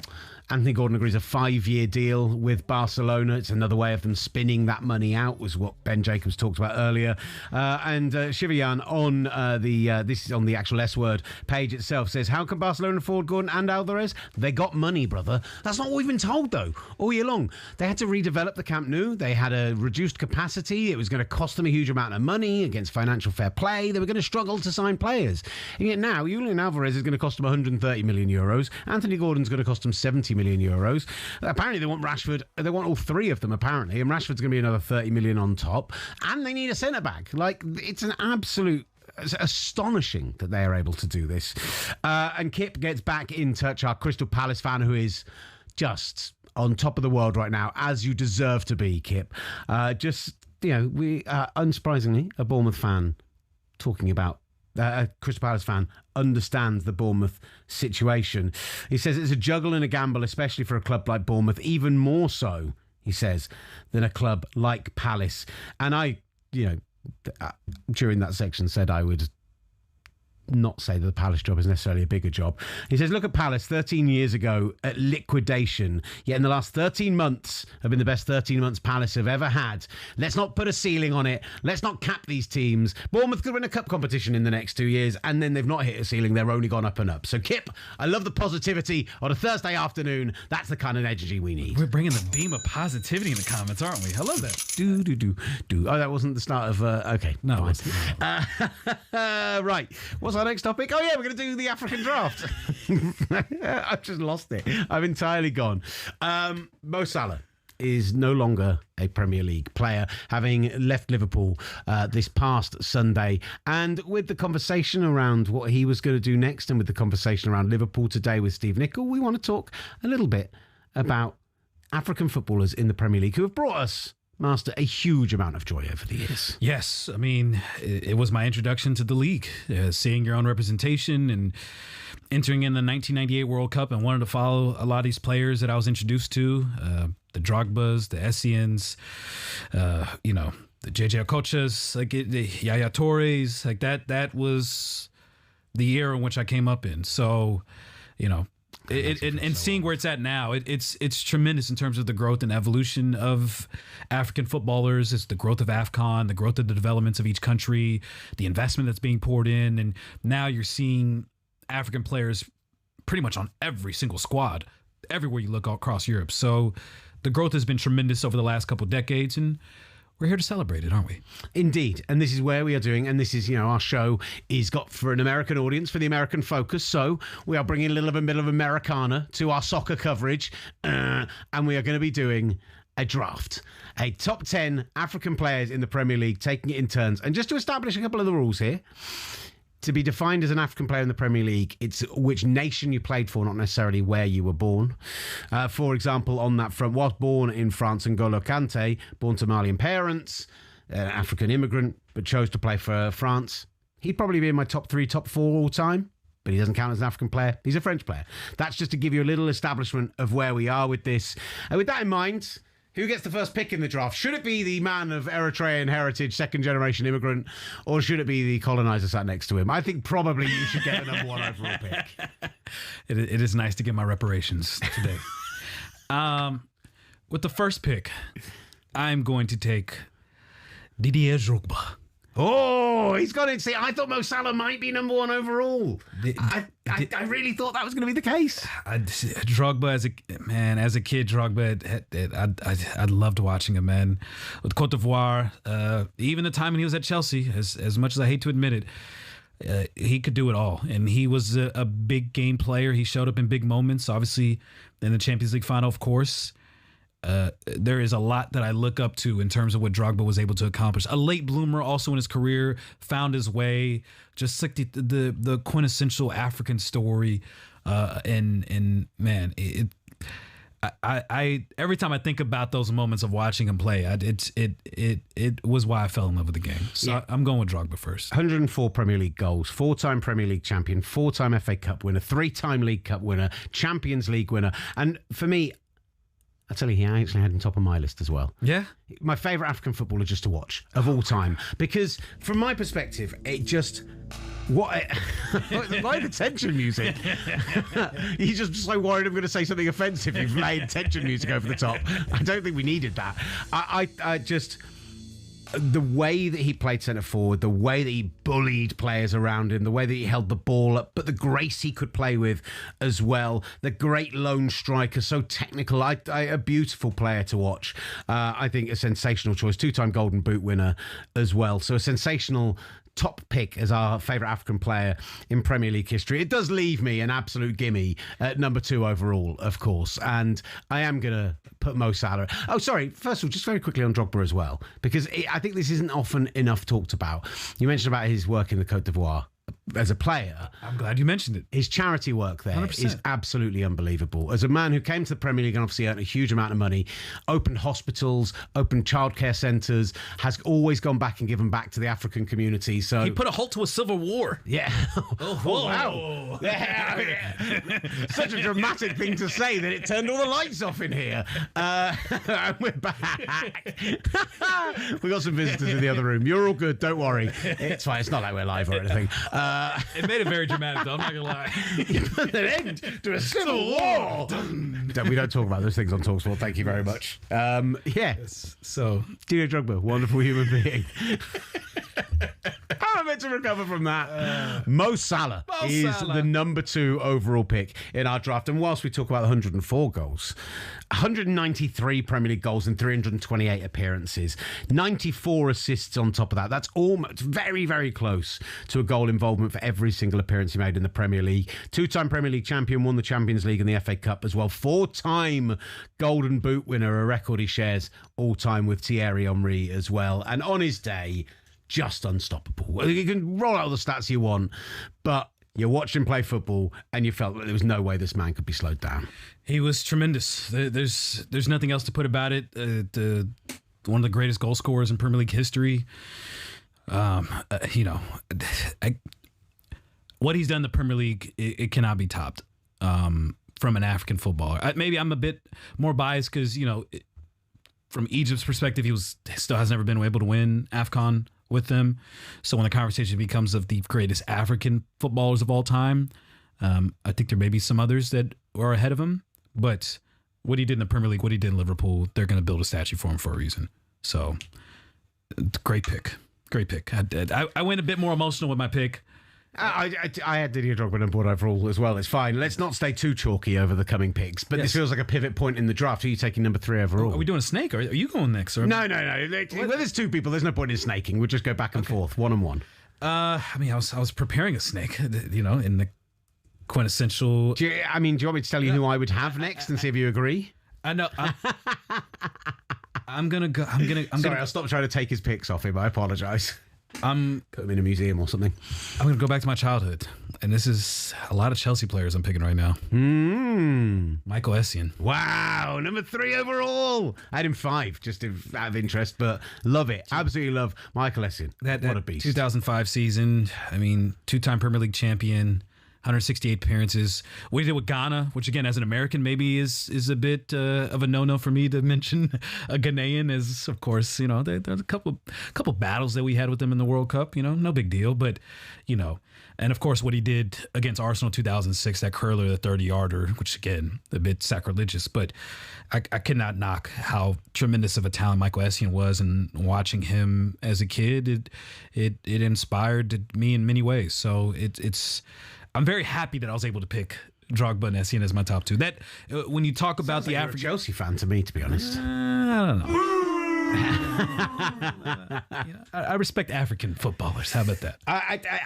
Anthony Gordon agrees a 5-year deal with Barcelona. It's another way of them spinning that money out, was what Ben Jacobs talked about earlier. And Shivayan on this is on the actual S Word page itself, says, how can Barcelona afford Gordon and Alvarez? They got money, brother. That's not what we've been told, though, all year long. They had to redevelop the Camp Nou. They had a reduced capacity. It was going to cost them a huge amount of money against financial fair play. They were going to struggle to sign players. And yet now, Julián Alvarez is going to cost them 130 million euros. Anthony Gordon's going to cost them 70 million euros. Apparently they want Rashford. They want all three of them, apparently, and Rashford's going to be another 30 million on top. And they need a centre back. Like, it's an absolute. It's astonishing that they are able to do this. And Kip gets back in touch, our Crystal Palace fan, who is just on top of the world right now, as you deserve to be, Kip. We unsurprisingly, a Bournemouth fan talking about a Crystal Palace fan understands the Bournemouth situation. He says it's a juggle and a gamble, especially for a club like Bournemouth, even more so, he says, than a club like Palace. And I, during that section said I would not say that the Palace job is necessarily a bigger job. He says, look at Palace 13 years ago at liquidation, yet in the last 13 months have been the best 13 months Palace have ever had. Let's not put a ceiling on it. Let's not cap these teams. Bournemouth could win a cup competition in the next 2 years, and then they've not hit a ceiling. They're only gone up and up. So, Kip, I love the positivity on a Thursday afternoon. That's the kind of energy we need. We're bringing the beam of positivity in the comments, aren't we? I love that. Do. Oh, that wasn't the start of... okay. No. Right. What's our next topic? Oh, yeah, we're going to do the African draft. I've just lost it. I've entirely gone. Mo Salah is no longer a Premier League player, having left Liverpool this past Sunday. And with the conversation around what he was going to do next, and with the conversation around Liverpool today with Steve Nicol, we want to talk a little bit about African footballers in the Premier League who have brought us, Master, a huge amount of joy over the years. Yes, I mean, it was my introduction to the league, seeing your own representation and entering in the 1998 World Cup, and wanted to follow a lot of these players that I was introduced to, the Drogbas, the Essiens, the JJ Okochas, the Yaya Torres, like that was the era in which I came up in. So, and seeing where it's at now, it's tremendous in terms of the growth and evolution of African footballers. It's the growth of AFCON, the growth of the developments of each country, the investment that's being poured in. And now you're seeing African players pretty much on every single squad, everywhere you look across Europe. So the growth has been tremendous over the last couple of decades, and we're here to celebrate it, aren't we? Indeed. And this is where we are doing, and this is, our show is got for an American audience, for the American focus. So we are bringing a little bit of Americana to our soccer coverage. And we are going to be doing a draft. A top 10 African players in the Premier League, taking it in turns. And just to establish a couple of the rules here, to be defined as an African player in the Premier League, it's which nation you played for, not necessarily where you were born. For example, on that front, was born in France, N'Golo Kante, born to Malian parents, African immigrant, but chose to play for France. He'd probably be in my top 3, top 4 all time, but he doesn't count as an African player. He's a French player. That's just to give you a little establishment of where we are with this. And with that in mind, Who gets the first pick in the draft? Should it be the man of Eritrean heritage, second-generation immigrant, or should it be the colonizer sat next to him? I think probably you should get the number 1 overall pick. It is nice to get my reparations today. With the first pick, I'm going to take Didier Drogba. Oh, he's got it. See, I thought Mo Salah might be number 1 overall. I really thought that was going to be the case. Drogba, as a kid, Drogba, I loved watching him, man. With Cote d'Ivoire, even the time when he was at Chelsea, as much as I hate to admit it, he could do it all. And he was a big game player. He showed up in big moments, obviously in the Champions League final, of course. There is a lot that I look up to in terms of what Drogba was able to accomplish. A late bloomer also in his career, found his way, just like the quintessential African story. And man, I every time I think about those moments of watching him play, it was why I fell in love with the game. So yeah. I'm going with Drogba first. 104 Premier League goals, 4-time Premier League champion, 4-time FA Cup winner, 3-time League Cup winner, Champions League winner. And for me, I tell you, he actually had him top of my list as well. Yeah? My favourite African footballer just to watch of all time. Because from my perspective, it just... Why the tension music? You're just so worried I'm going to say something offensive. You've laid tension music over the top. I don't think we needed that. I just... The way that he played centre forward, the way that he bullied players around him, the way that he held the ball up, but the grace he could play with as well. The great lone striker, so technical. A beautiful player to watch. I think a sensational choice. 2-time Golden Boot winner as well. So a sensational top pick as our favourite African player in Premier League history. It does leave me an absolute gimme at number 2 overall, of course. And I am going to put Mo Salah. Oh, sorry. First of all, just very quickly on Drogba as well, because I think this isn't often enough talked about. You mentioned about his work in the Côte d'Ivoire. As a player, I'm glad you mentioned it. His charity work there 100%. Is absolutely unbelievable. As a man who came to the Premier League and obviously earned a huge amount of money, opened hospitals, opened childcare centres, has always gone back and given back to the African community. So he put a halt to a civil war. Yeah. Oh, wow. Yeah. Such a dramatic thing to say that it turned all the lights off in here. And we're back. We got some visitors in the other room. You're all good. Don't worry. It's fine. It's not like we're live or anything. It made it very dramatic, though. I'm not gonna lie. You put an end to a civil war. We don't talk about those things on talkSPORT. Thank you very much. So, Didier Drogba, wonderful human being. How am I meant to recover from that? Mo Salah is the number 2 overall pick in our draft. And whilst we talk about 104 goals, 193 Premier League goals and 328 appearances, 94 assists on top of that. That's almost very, very close to a goal involvement for every single appearance he made in the Premier League. 2-time Premier League champion, won the Champions League and the FA Cup as well. 4-time Golden Boot winner, a record he shares all time with Thierry Henry as well. And on his day, just unstoppable. You can roll out all the stats you want, but you watched him play football and you felt that there was no way this man could be slowed down. He was tremendous. There's nothing else to put about it. One of the greatest goal scorers in Premier League history. What he's done in the Premier League, it cannot be topped from an African footballer. Maybe I'm a bit more biased because, from Egypt's perspective, he still has never been able to win AFCON with them. So when the conversation becomes of the greatest African footballers of all time, I think there may be some others that are ahead of him. But what he did in the Premier League, what he did in Liverpool, they're going to build a statue for him for a reason. So, great pick. Great pick. I went a bit more emotional with my pick. I had Didier Drogba on board overall as well. It's fine. Let's not stay too chalky over the coming picks. But This feels like a pivot point in the draft. Are you taking number 3 overall? Are we doing a snake? Are you going next? Or? No. Well, there's 2 people. There's no point in snaking. We'll just go back and forth, one on one. I was preparing a snake, in the quintessential. Do you want me to tell you who I would have next and see if you agree? I know. I'm gonna go. Sorry, I'll stop trying to take his picks off him. I apologise. Put him in a museum or something. I'm gonna go back to my childhood, and this is a lot of Chelsea players I'm picking right now. Michael Essien. Wow, number 3 overall. I had him 5, just out of interest, but love it. Absolutely love Michael Essien. What a beast. 2005 season. 2-time Premier League champion. 168 appearances. What he did with Ghana, which again, as an American, maybe is a bit of a no-no for me to mention a Ghanaian, as of course, there's a couple battles that we had with them in the World Cup, no big deal, but and of course what he did against Arsenal 2006, that curler, the 30-yarder, which again, a bit sacrilegious, but I cannot knock how tremendous of a talent Michael Essien was, and watching him as a kid, it inspired me in many ways. So I'm very happy that I was able to pick Drogba and Essien as my top two. That when you talk about the African Chelsea fan to me, to be honest. I don't know. I respect African footballers. How about that?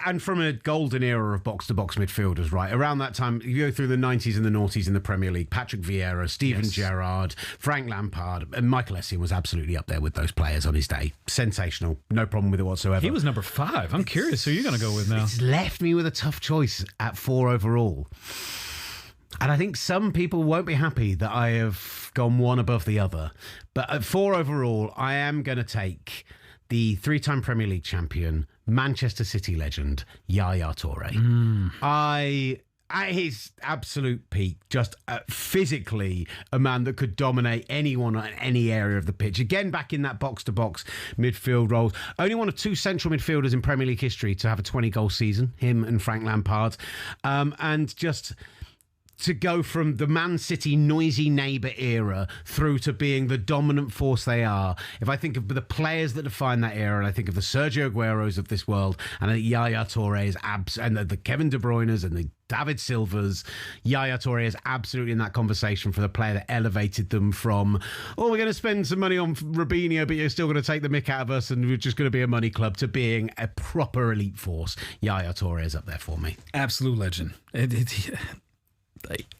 And from a golden era of box-to-box midfielders, right? Around that time, you go through the 90s and the noughties in the Premier League. Patrick Vieira, Steven Gerrard, Frank Lampard, and Michael Essien was absolutely up there with those players on his day. Sensational. No problem with it whatsoever. He was number 5. I'm curious who you're going to go with now. It's left me with a tough choice at 4 overall. And I think some people won't be happy that I have gone one above the other. But at 4 overall, I am going to take the 3-time Premier League champion, Manchester City legend, Yaya Toure. At his absolute peak, just physically a man that could dominate anyone in any area of the pitch. Again, back in that box-to-box midfield role. Only one of 2 central midfielders in Premier League history to have a 20-goal season, him and Frank Lampard. And just to go from the Man City noisy neighbour era through to being the dominant force they are. If I think of the players that define that era, and I think of the Sergio Agueros of this world, and the Yaya Toure's and the Kevin De Bruyne's and the David Silva's, Yaya Toure is absolutely in that conversation for the player that elevated them from, we're going to spend some money on Robinho, but you're still going to take the mick out of us and we're just going to be a money club, to being a proper elite force. Yaya Toure is up there for me. Absolute legend.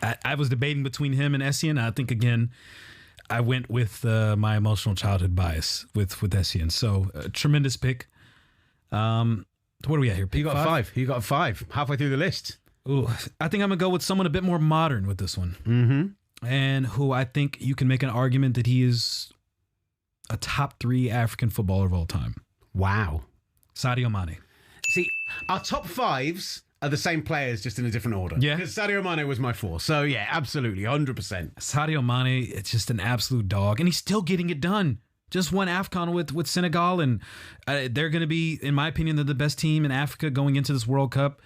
I was debating between him and Essien. I think, again, I went with my emotional childhood bias with Essien. So, tremendous pick. What are we at here? Pick you got 5. You got 5. Halfway through the list. Ooh, I think I'm going to go with someone a bit more modern with this one. Mm-hmm. And who I think you can make an argument that he is a top 3 African footballer of all time. Wow. Sadio Mane. See, our top 5s are the same players, just in a different order. Yeah. Because Sadio Mane was my 4. So, yeah, absolutely, 100%. Sadio Mane, it's just an absolute dog. And he's still getting it done. Just won AFCON with Senegal. And they're going to be, in my opinion, the best team in Africa going into this World Cup.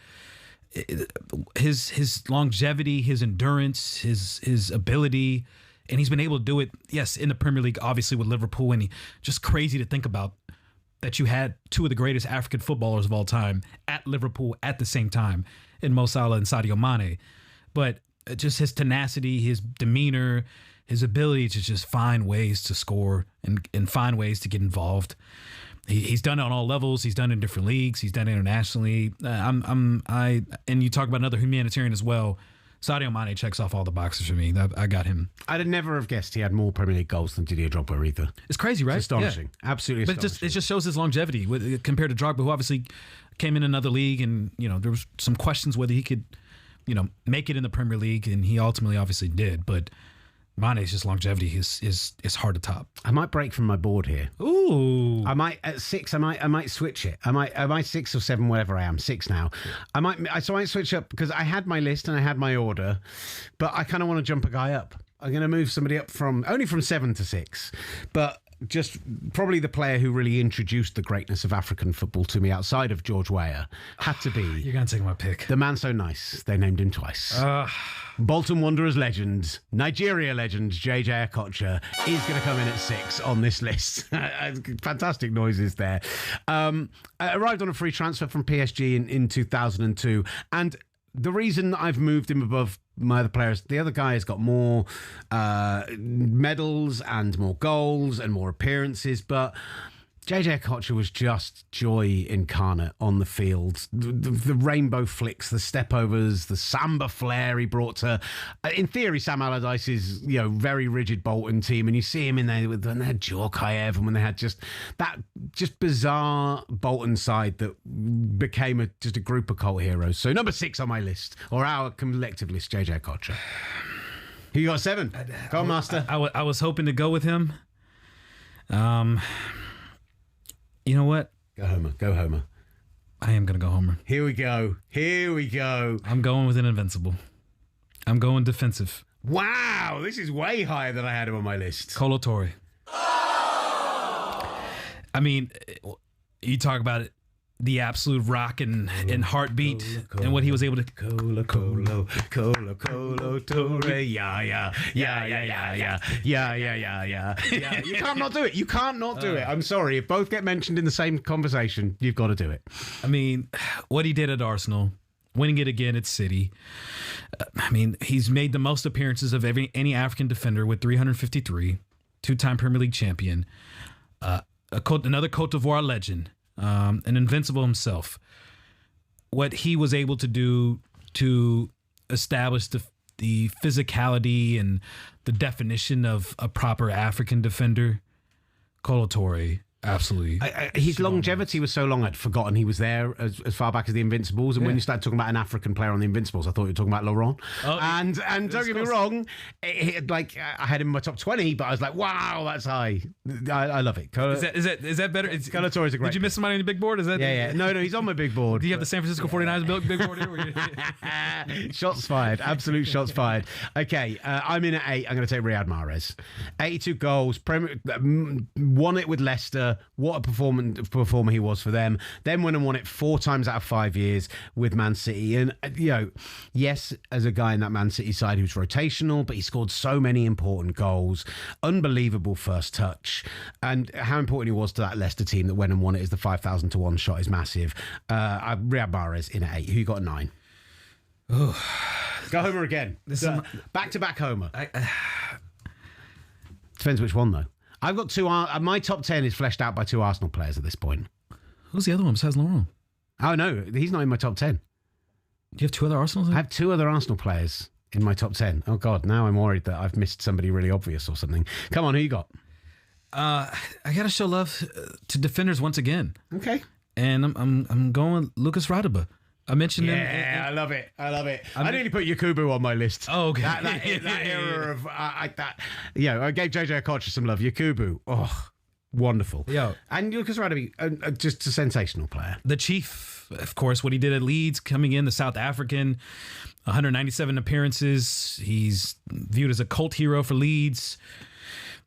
His longevity, his endurance, his ability, and he's been able to do it, yes, in the Premier League, obviously with Liverpool. And just crazy to think about that you had 2 of the greatest African footballers of all time at Liverpool at the same time, in Mo Salah and Sadio Mane. But just his tenacity, his demeanor, his ability to just find ways to score and find ways to get involved. He's done it on all levels. He's done it in different leagues. He's done it internationally. And you talk about another humanitarian as well. Sadio Mane checks off all the boxes for me. I got him. I'd never have guessed he had more Premier League goals than Didier Drogba either. It's crazy, right? It's astonishing. Yeah. Absolutely astonishing. But it just shows his longevity compared to Drogba, who obviously came in another league, and there was some questions whether he could, make it in the Premier League, and he ultimately obviously did. But Mane's just longevity is hard to top. I might break from my board here. Ooh. I might at 6. I might switch it. I might 6 or 7, whatever I am. 6 now. I might switch up because I had my list and I had my order, but I kind of want to jump a guy up. I'm going to move somebody up only from 7 to 6, but just probably the player who really introduced the greatness of African football to me outside of George Weah had to be. You're going to take my pick. The man so nice. They named him twice. Bolton Wanderers legend, Nigeria legend, JJ Okocha is going to come in at 6 on this list. Fantastic noises there. Arrived on a free transfer from PSG in 2002. And the reason I've moved him above my other players, the other guy has got more medals and more goals and more appearances, but JJ Okocha was just joy incarnate on the field. The rainbow flicks, the stepovers, the samba flair he brought to, in theory, Sam Allardyce's very rigid Bolton team. And you see him in there when they had Djorkaeff and when they had just that bizarre Bolton side that became just a group of cult heroes. So number 6 on my list, or our collective list, JJ Okocha. Who you got 7? Go on, Master. I was hoping to go with him. You know what? Go Homer. I am going to go Homer. Here we go. I'm going with an invincible. I'm going defensive. Wow, this is way higher than I had him on my list. Colo Torre. I mean, you talk about it, the absolute rock and heartbeat and what he was able to... Colo Torre, yeah. You can't not do it. You can't not do it. I'm sorry. If both get mentioned in the same conversation, you've got to do it. I mean, what he did at Arsenal, winning it again at City. I mean, he's made the most appearances of any African defender with 353, two-time Premier League champion, another Cote d'Ivoire legend, an invincible himself. What he was able to do to establish the physicality and the definition of a proper African defender, Colo Torre, absolutely. His longevity was so long I'd forgotten he was there as far back as the Invincibles. And when you started talking about an African player on the Invincibles, I thought you were talking about Laurent. And don't get me wrong, I had him in my top 20, but I was like, wow, that's high. I love it. Is that better? Colo Torre is a great. Did you miss somebody on your big board? Is that? Yeah. No, he's on my big board. Do you have the San Francisco 49ers big board here? Shots fired. Absolute shots fired. Okay, I'm in at 8. I'm going to take Riyad Mahrez. 82 goals. Won it with Leicester. What a performer he was for them. Then went and won it 4 times out of 5 years with Man City. And, yes, as a guy in that Man City side who's rotational, but he scored so many important goals. Unbelievable first touch. And how important he was to that Leicester team that went and won it is the 5,000 to 1 shot is massive. Riyad Mahrez in at 8. Who you got at 9? Go Homer again. Back-to-back Homer. Depends which one, though. I've got 2. My top 10 is fleshed out by 2 Arsenal players at this point. Who's the other one besides Laurent? Oh, no, he's not in my top 10. Do you have 2 other Arsenals? I have 2 other Arsenal players in my top 10. Oh, God, now I'm worried that I've missed somebody really obvious or something. Come on, who you got? I got to show love to defenders once again. Okay. And I'm going Lucas Radebe. I mentioned him. Yeah, I love it. I nearly put Yakubu on my list. Oh, okay. That era of that. I gave JJ Okocha some love. Yakubu, wonderful. Yeah, and Lucas Radebe, just a sensational player. The Chief, of course, what he did at Leeds, coming in, the South African, 197 appearances. He's viewed as a cult hero for Leeds.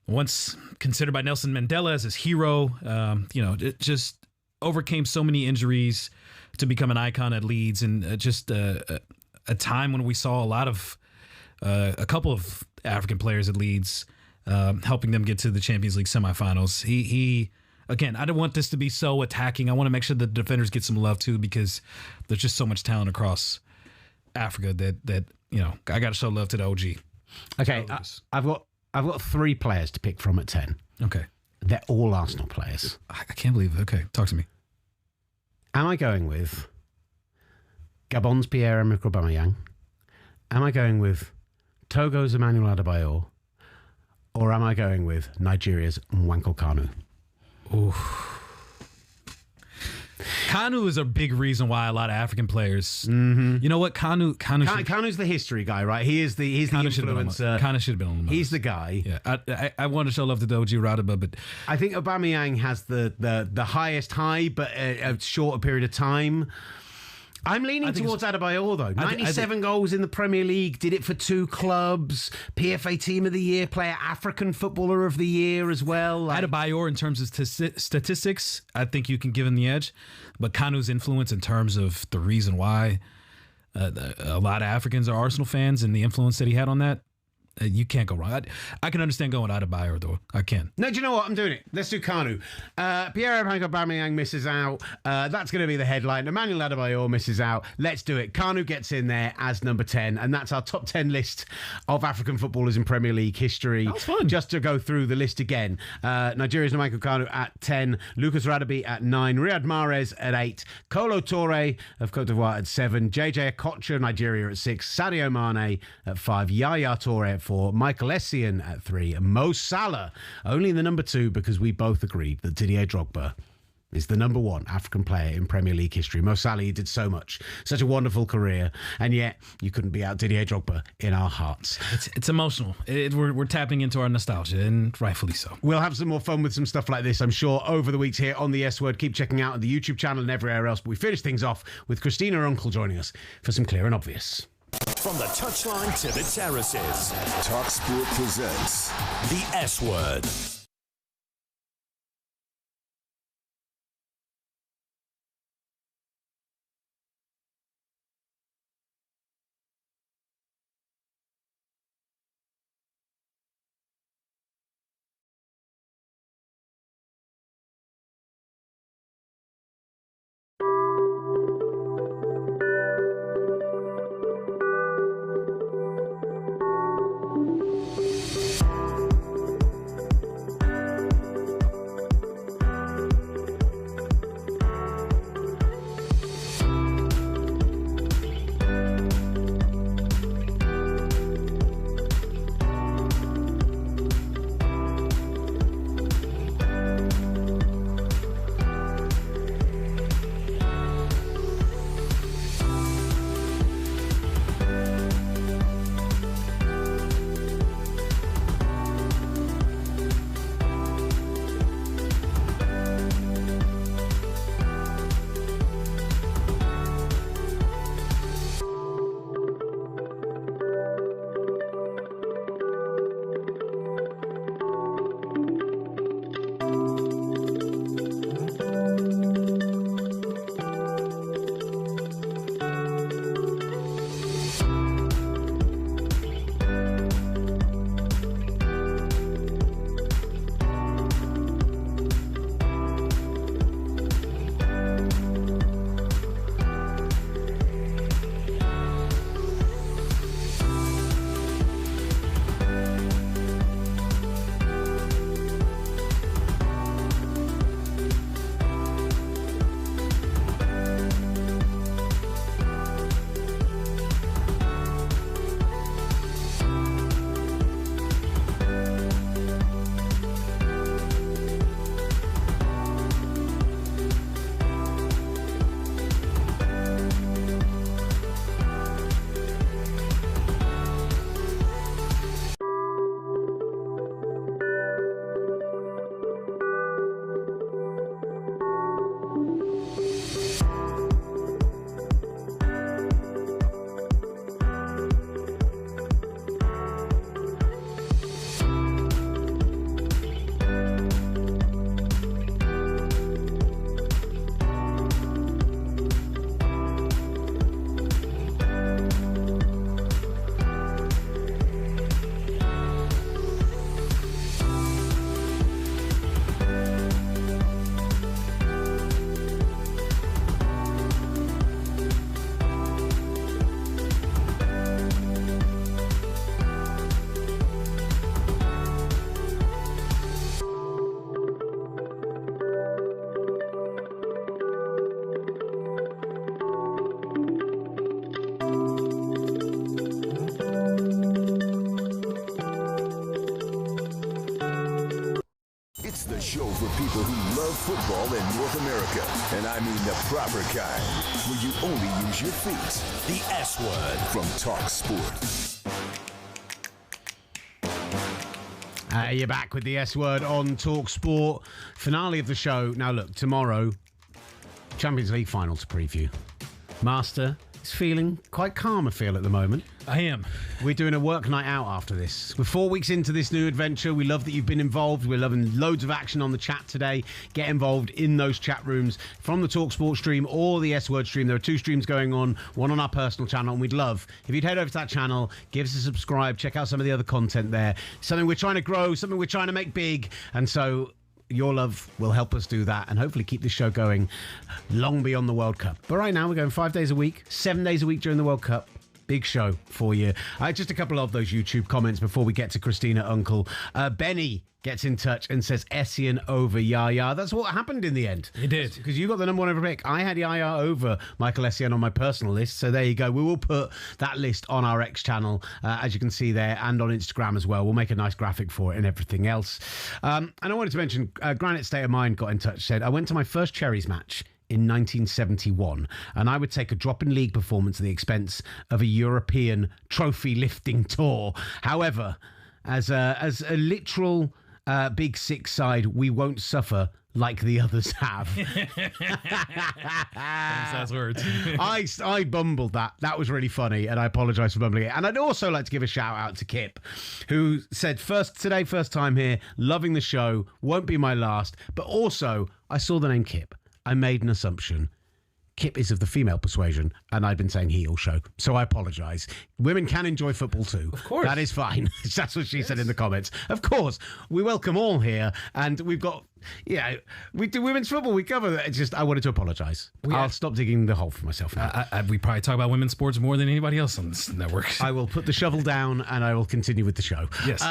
Once considered by Nelson Mandela as his hero. It just overcame so many injuries to become an icon at Leeds, and just a time when we saw a couple of African players at Leeds helping them get to the Champions League semifinals. He again, I don't want this to be so attacking. I want to make sure the defenders get some love too, because there's just so much talent across Africa that I got to show love to the OG. Okay, I've got 3 players to pick from at 10. Okay, they're all Arsenal players. I can't believe it. Okay, talk to me. Am I going with Gabon's Pierre-Emerick Aubameyang? Am I going with Togo's Emmanuel Adebayor? Or am I going with Nigeria's Nwankwo Kanu? Ooh. Kanu is a big reason why a lot of African players. Mm-hmm. You know what, Kanu's the history guy, right? He's the influencer. Kanu should have been on the list. He's the guy. Yeah, I want to show love to OG Radebe, but I think Aubameyang has the highest high, but a shorter period of time. I'm leaning towards Adebayor, though. 97 goals in the Premier League, did it for 2 clubs, PFA Team of the Year, Player African Footballer of the Year as well. Adebayor, in terms of statistics, I think you can give him the edge. But Kanu's influence in terms of the reason why a lot of Africans are Arsenal fans and the influence that he had on that, you can't go wrong. I can understand going Adebayor, though. I can. No, do you know what? I'm doing it. Let's do Kanu. Pierre-Emerick Aubameyang misses out. That's going to be the headline. Emmanuel Adebayor misses out. Let's do it. Kanu gets in there as number 10, and that's our top 10 list of African footballers in Premier League history. That was fun. Just to go through the list again. Nigeria's Nwankwo Kanu at 10. Lucas Radebe at 9. Riyad Mahrez at 8. Colo Torre of Cote d'Ivoire at 7. JJ Okocha, Nigeria at 6. Sadio Mane at 5. Yaya Toure at 4. Michael Essien at 3. And Mo Salah only in the number 2 because we both agreed that Didier Drogba is the number one African player in Premier League history. Mo Salah did so much, such a wonderful career, and yet you couldn't be out Didier Drogba in our hearts. It's emotional. We're tapping into our nostalgia, and rightfully so. We'll have some more fun with some stuff like this, I'm sure, over the weeks here on the S Word. Keep checking out the YouTube channel and everywhere else. But we finish things off with Christina Unkel joining us for some Clear and Obvious. From the touchline to the terraces, talkSPORT presents the S Word. The show for people who love football in North America. And I mean the proper kind, where you only use your feet. The S Word from talkSPORT. You're back with the S Word on talkSPORT. Finale of the show. Now look, tomorrow, Champions League final to preview. Master is feeling quite calm, I feel, at the moment. I am. We're doing a work night out after this. We're 4 weeks into this new adventure. We love that you've been involved. We're loving loads of action on the chat today. Get involved in those chat rooms from the talkSPORT stream or the S Word stream. There are two streams going on, one on our personal channel, and we'd love if you'd head over to that channel, give us a subscribe, check out some of the other content there. Something we're trying to grow, something we're trying to make big, and so your love will help us do that and hopefully keep this show going long beyond the World Cup. But right now we're going 5 days a week, 7 days a week during the World Cup. Big show for you. Just a couple of those YouTube comments before we get to Christina Unkel. Benny gets in touch and says Essien over Yaya. That's what happened in the end. It did. Because you got the number one over pick. I had Yaya over Michael Essien on my personal list. So there you go. We will put that list on our X channel, as you can see there, and on Instagram as well. We'll make a nice graphic for it and everything else. And I wanted to mention, Granite State of Mind got in touch, said, I went to my first Cherries match in 1971, and I would take a drop in league performance at the expense of a European trophy lifting tour. However, as a literal Big Six side, we won't suffer like the others have. That's words. I bumbled that. That was really funny, and I apologise for bumbling it. And I'd also like to give a shout out to Kip, who said, first time here, loving the show, won't be my last. But also, I saw the name Kip. I made an assumption. Kip is of the female persuasion, and I've been saying he or show, so I apologise. Women can enjoy football too. Of course. That is fine. That's what she said in the comments. Of course, we welcome all here, and we've got, we do women's football, we cover that. It's just, I wanted to apologise. I'll stop digging the hole for myself now. We probably talk about women's sports more than anybody else on this network. I will put the shovel down, and I will continue with the show. Yes.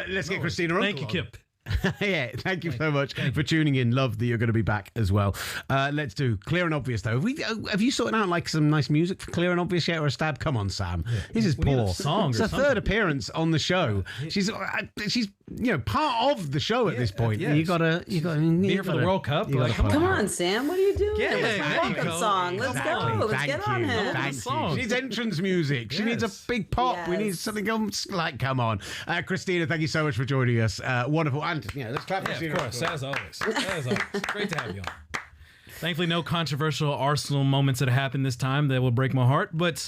Let's get Christina Unkel. Thank you, Kip. Yeah, thank you so much for tuning in. Love that you're going to be back as well. Let's do Clear and Obvious though. Have you sorted out like some nice music for Clear and Obvious yet, or a stab? Come on, Sam. Yeah. This is poor. It's her third appearance on the show. She's part of the show at this point. Yeah, you gotta be here for the World Cup. Come on, Sam. What are you doing? Yeah, welcome song. Let's go. Let's get on him. She needs entrance music. She needs a big pop. Yes. We need something like, come on. Christina, thank you so much for joining us. Wonderful. And let's clap for Of course, as always. Great to have you on. Thankfully, no controversial Arsenal moments that happened this time that will break my heart. But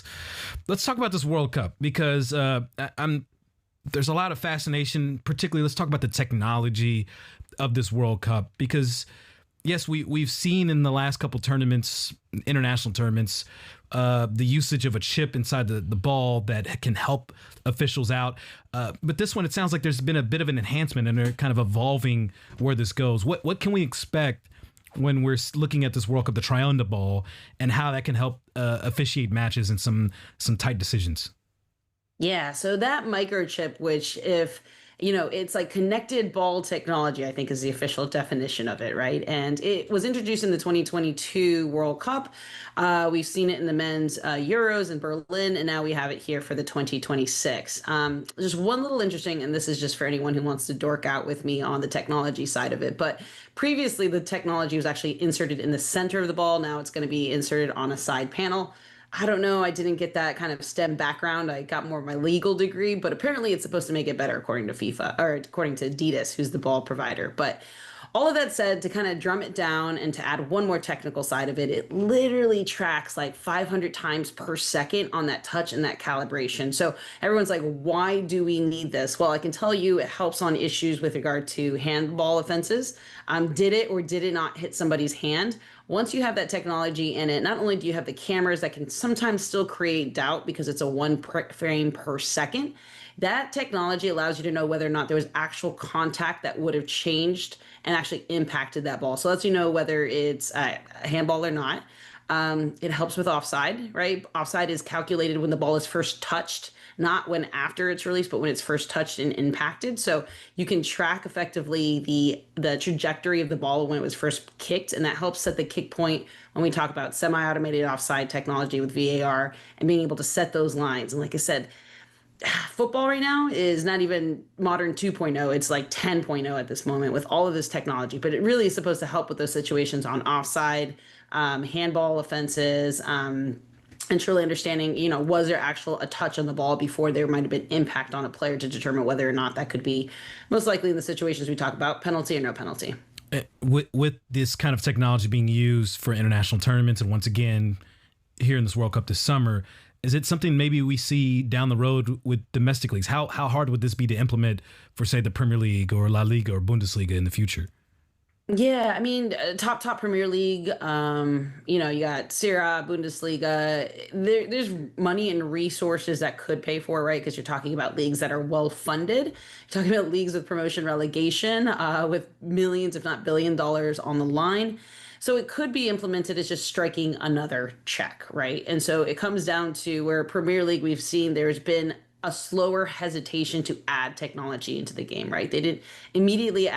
let's talk about this World Cup, because there's a lot of fascination. Particularly, let's talk about the technology of this World Cup, because yes, we've seen in the last couple tournaments, international tournaments, the usage of a chip inside the ball that can help officials out. But this one, it sounds like there's been a bit of an enhancement, and they're kind of evolving where this goes. What can we expect when we're looking at this World Cup, the Triunda ball, and how that can help officiate matches and some tight decisions? Yeah, so that microchip, which it's like connected ball technology, I think is the official definition of it, right? And it was introduced in the 2022 World Cup. We've seen it in the men's Euros in Berlin, and now we have it here for the 2026. Just one little interesting, and this is just for anyone who wants to dork out with me on the technology side of it, but previously the technology was actually inserted in the center of the ball. Now it's going to be inserted on a side panel. I don't know. I didn't get that kind of STEM background. I got more of my legal degree, but apparently it's supposed to make it better according to FIFA, or according to Adidas, who's the ball provider. But all of that said, to kind of drum it down and to add one more technical side of it, it literally tracks like 500 times per second on that touch and that calibration. So everyone's like, why do we need this? Well, I can tell you it helps on issues with regard to handball offenses. Did it or did it not hit somebody's hand? Once you have that technology in it, not only do you have the cameras that can sometimes still create doubt because it's a one frame per second, that technology allows you to know whether or not there was actual contact that would have changed and actually impacted that ball. So lets you know whether it's a handball or not. It helps with offside, right? Offside is calculated when the ball is first touched, not when after it's released, but when it's first touched and impacted. So you can track effectively the trajectory of the ball when it was first kicked, and that helps set the kick point when we talk about semi-automated offside technology with VAR and being able to set those lines. And like I said, football right now is not even modern 2.0. It's like 10.0 at this moment with all of this technology, but it really is supposed to help with those situations on offside, handball offenses, and truly understanding, was there a touch on the ball before there might have been impact on a player to determine whether or not that could be, most likely in the situations we talk about, penalty or no penalty. With this kind of technology being used for international tournaments, and once again here in this World Cup this summer, is it something maybe we see down the road with domestic leagues? How hard would this be to implement for, say, the Premier League or La Liga or Bundesliga in the future? Yeah, I mean, top Premier League, you got Serie A, Bundesliga. There's money and resources that could pay for it, right? Because you're talking about leagues that are well funded. You're talking about leagues with promotion relegation, with millions, if not $1 billion on the line. So it could be implemented as just striking another check, right? And so it comes down to where Premier League, we've seen there's been a slower hesitation to add technology into the game, right? They didn't immediately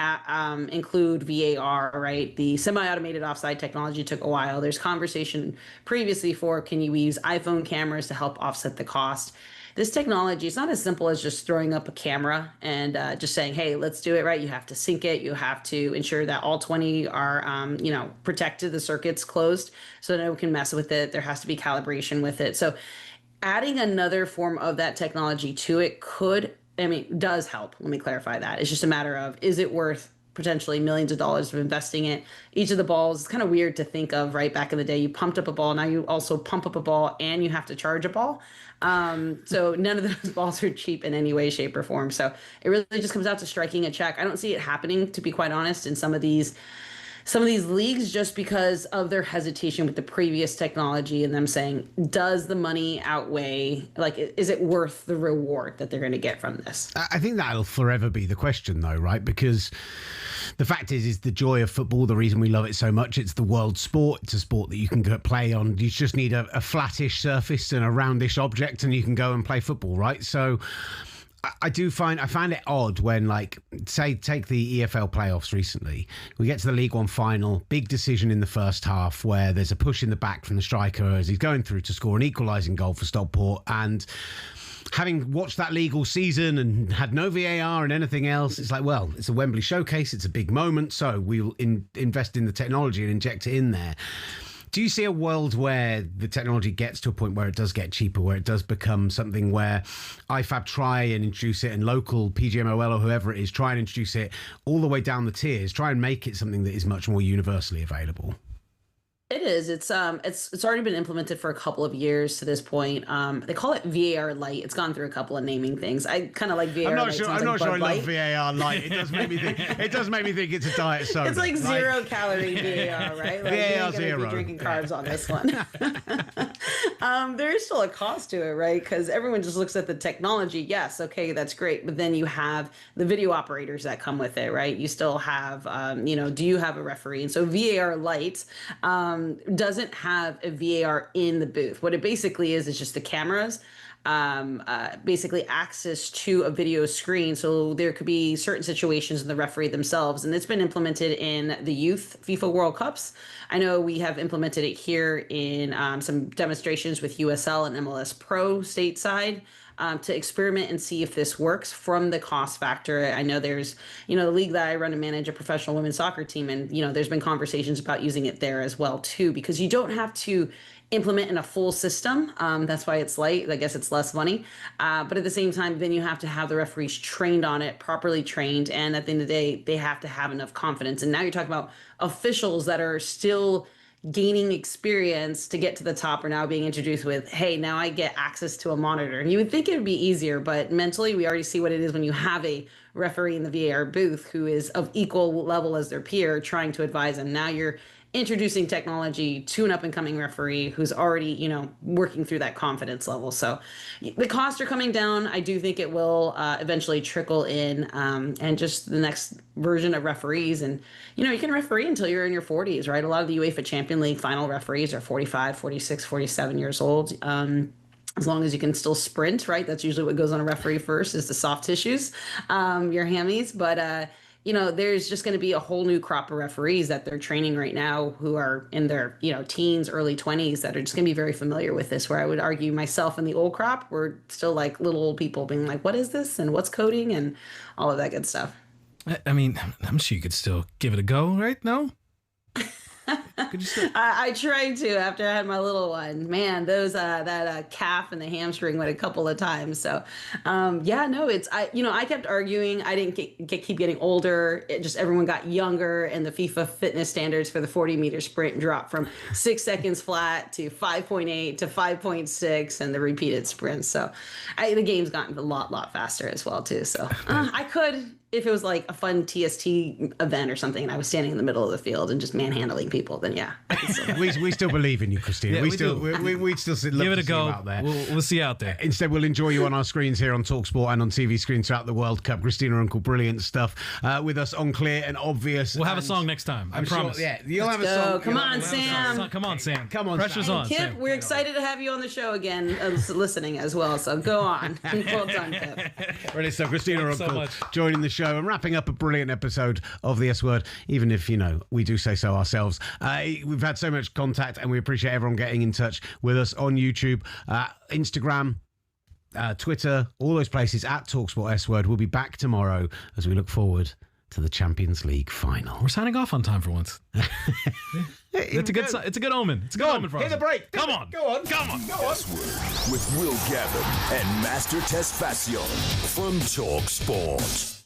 include VAR, right? The semi-automated offside technology took a while. There's conversation previously for, can you use iPhone cameras to help offset the cost? This technology, it's not as simple as just throwing up a camera and just saying, hey, let's do it, right? You have to sync it. You have to ensure that all 20 are, protected, the circuit's closed so no one can mess with it. There has to be calibration with it. So adding another form of that technology to it does help. Let me clarify that. It's just a matter of, is it worth potentially millions of dollars of investing in each of the balls? It's kind of weird to think of, right? Back in the day, you pumped up a ball. Now you also pump up a ball and you have to charge a ball. So none of those balls are cheap in any way, shape, or form. So it really just comes out to striking a check. I don't see it happening, to be quite honest, in some of these leagues, just because of their hesitation with the previous technology and them saying, does the money outweigh, is it worth the reward that they're going to get from this? I think that'll forever be the question, though, right? Because the fact is the joy of football, the reason we love it so much, it's the world sport. It's a sport that you can go play on. You just need a flattish surface and a roundish object and you can go and play football, right? So I find it odd when, say, take the EFL playoffs recently. We get to the League One final, big decision in the first half where there's a push in the back from the striker as he's going through to score an equalising goal for Stockport. And having watched that league all season and had no VAR and anything else, it's like, well, it's a Wembley showcase. It's a big moment. So we'll invest in the technology and inject it in there. Do you see a world where the technology gets to a point where it does get cheaper, where it does become something where IFAB try and introduce it and local PGMOL or whoever it is try and introduce it all the way down the tiers, try and make it something that is much more universally available? It is. It's already been implemented for a couple of years to this point. They call it VAR Lite. It's gone through a couple of naming things. I kind of like VAR. I'm not Lite. sure. I'm not sure. I love VAR Lite. It does make me think. It does make me think it's a diet soda. It's like 0-calorie VAR, right? Like, VAR you're zero. Be drinking carbs on this one. There is still a cost to it, right? Because everyone just looks at the technology. Yes, okay, that's great, but then you have the video operators that come with it, right? You still have, do you have a referee? And so VAR Lite doesn't have a VAR in the booth. What it basically is just the cameras, basically access to a video screen. So there could be certain situations in the referee themselves, and it's been implemented in the youth FIFA World Cups. I know we have implemented it here in some demonstrations with USL and MLS Pro stateside. To experiment and see if this works from the cost factor. I know there's, the league that I run and manage, a professional women's soccer team, and, there's been conversations about using it there as well, too, because you don't have to implement in a full system. That's why it's light. I guess it's less money. But at the same time, then you have to have the referees trained on it, properly trained. And at the end of the day, they have to have enough confidence. And now you're talking about officials that are still gaining experience to get to the top are now being introduced with, hey, now I get access to a monitor. And you would think it would be easier, but mentally we already see what it is when you have a referee in the VAR booth who is of equal level as their peer trying to advise them. Now you're introducing technology to an up-and-coming referee who's already, working through that confidence level. So the costs are coming down. I do think it will eventually trickle in, and just the next version of referees. And, you can referee until you're in your 40s, right? A lot of the UEFA Champions League final referees are 45, 46, 47 years old. As long as you can still sprint, right? That's usually what goes on a referee first is the soft tissues, your hammies. But, there's just going to be a whole new crop of referees that they're training right now who are in their, teens, early 20s that are just going to be very familiar with this, where I would argue myself and the old crop were still like little old people being like, what is this? And what's coding and all of that good stuff. I mean, I'm sure you could still give it a go, right? No? Could you still? I tried to after I had my little one. Man, those that calf and the hamstring went a couple of times. So, I kept arguing. I didn't keep getting older. Everyone got younger, and the FIFA fitness standards for the 40-meter sprint dropped from 6 seconds flat to 5.8 to 5.6, and the repeated sprints. So, the game's gotten a lot faster as well too. So, I could. if it was like a fun TST event or something and I was standing in the middle of the field and just manhandling people, then yeah. we still believe in you, Christina. Yeah, we do. still love Give it to a see go. you out there. We'll see you out there. Instead, we'll enjoy you on our screens here on talkSPORT and on TV screens throughout the World Cup. Christina Unkel, brilliant stuff with us on Clear and Obvious. We'll have a song next time. I promise. Sure, yeah, you'll have a song. Come on, Sam. Come on, Sam. Come on, Pressure's Sam. on. Kip, Sam. we're excited to have you on the show again, listening as well. So go on. Well done, Kip. Brilliant stuff. Christina Thanks so Unkel much. joining the show and wrapping up a brilliant episode of the S Word, even if, we do say so ourselves. We've had so much contact and we appreciate everyone getting in touch with us on YouTube, Instagram, Twitter, all those places at talkSPORT S Word. We'll be back tomorrow as we look forward to the Champions League final. We're signing off on time for once. It's a good omen. It's a good omen for us. Hit the break. Come on. Go on. S Word with Will Gavin and Master Test Fashion from talkSPORT.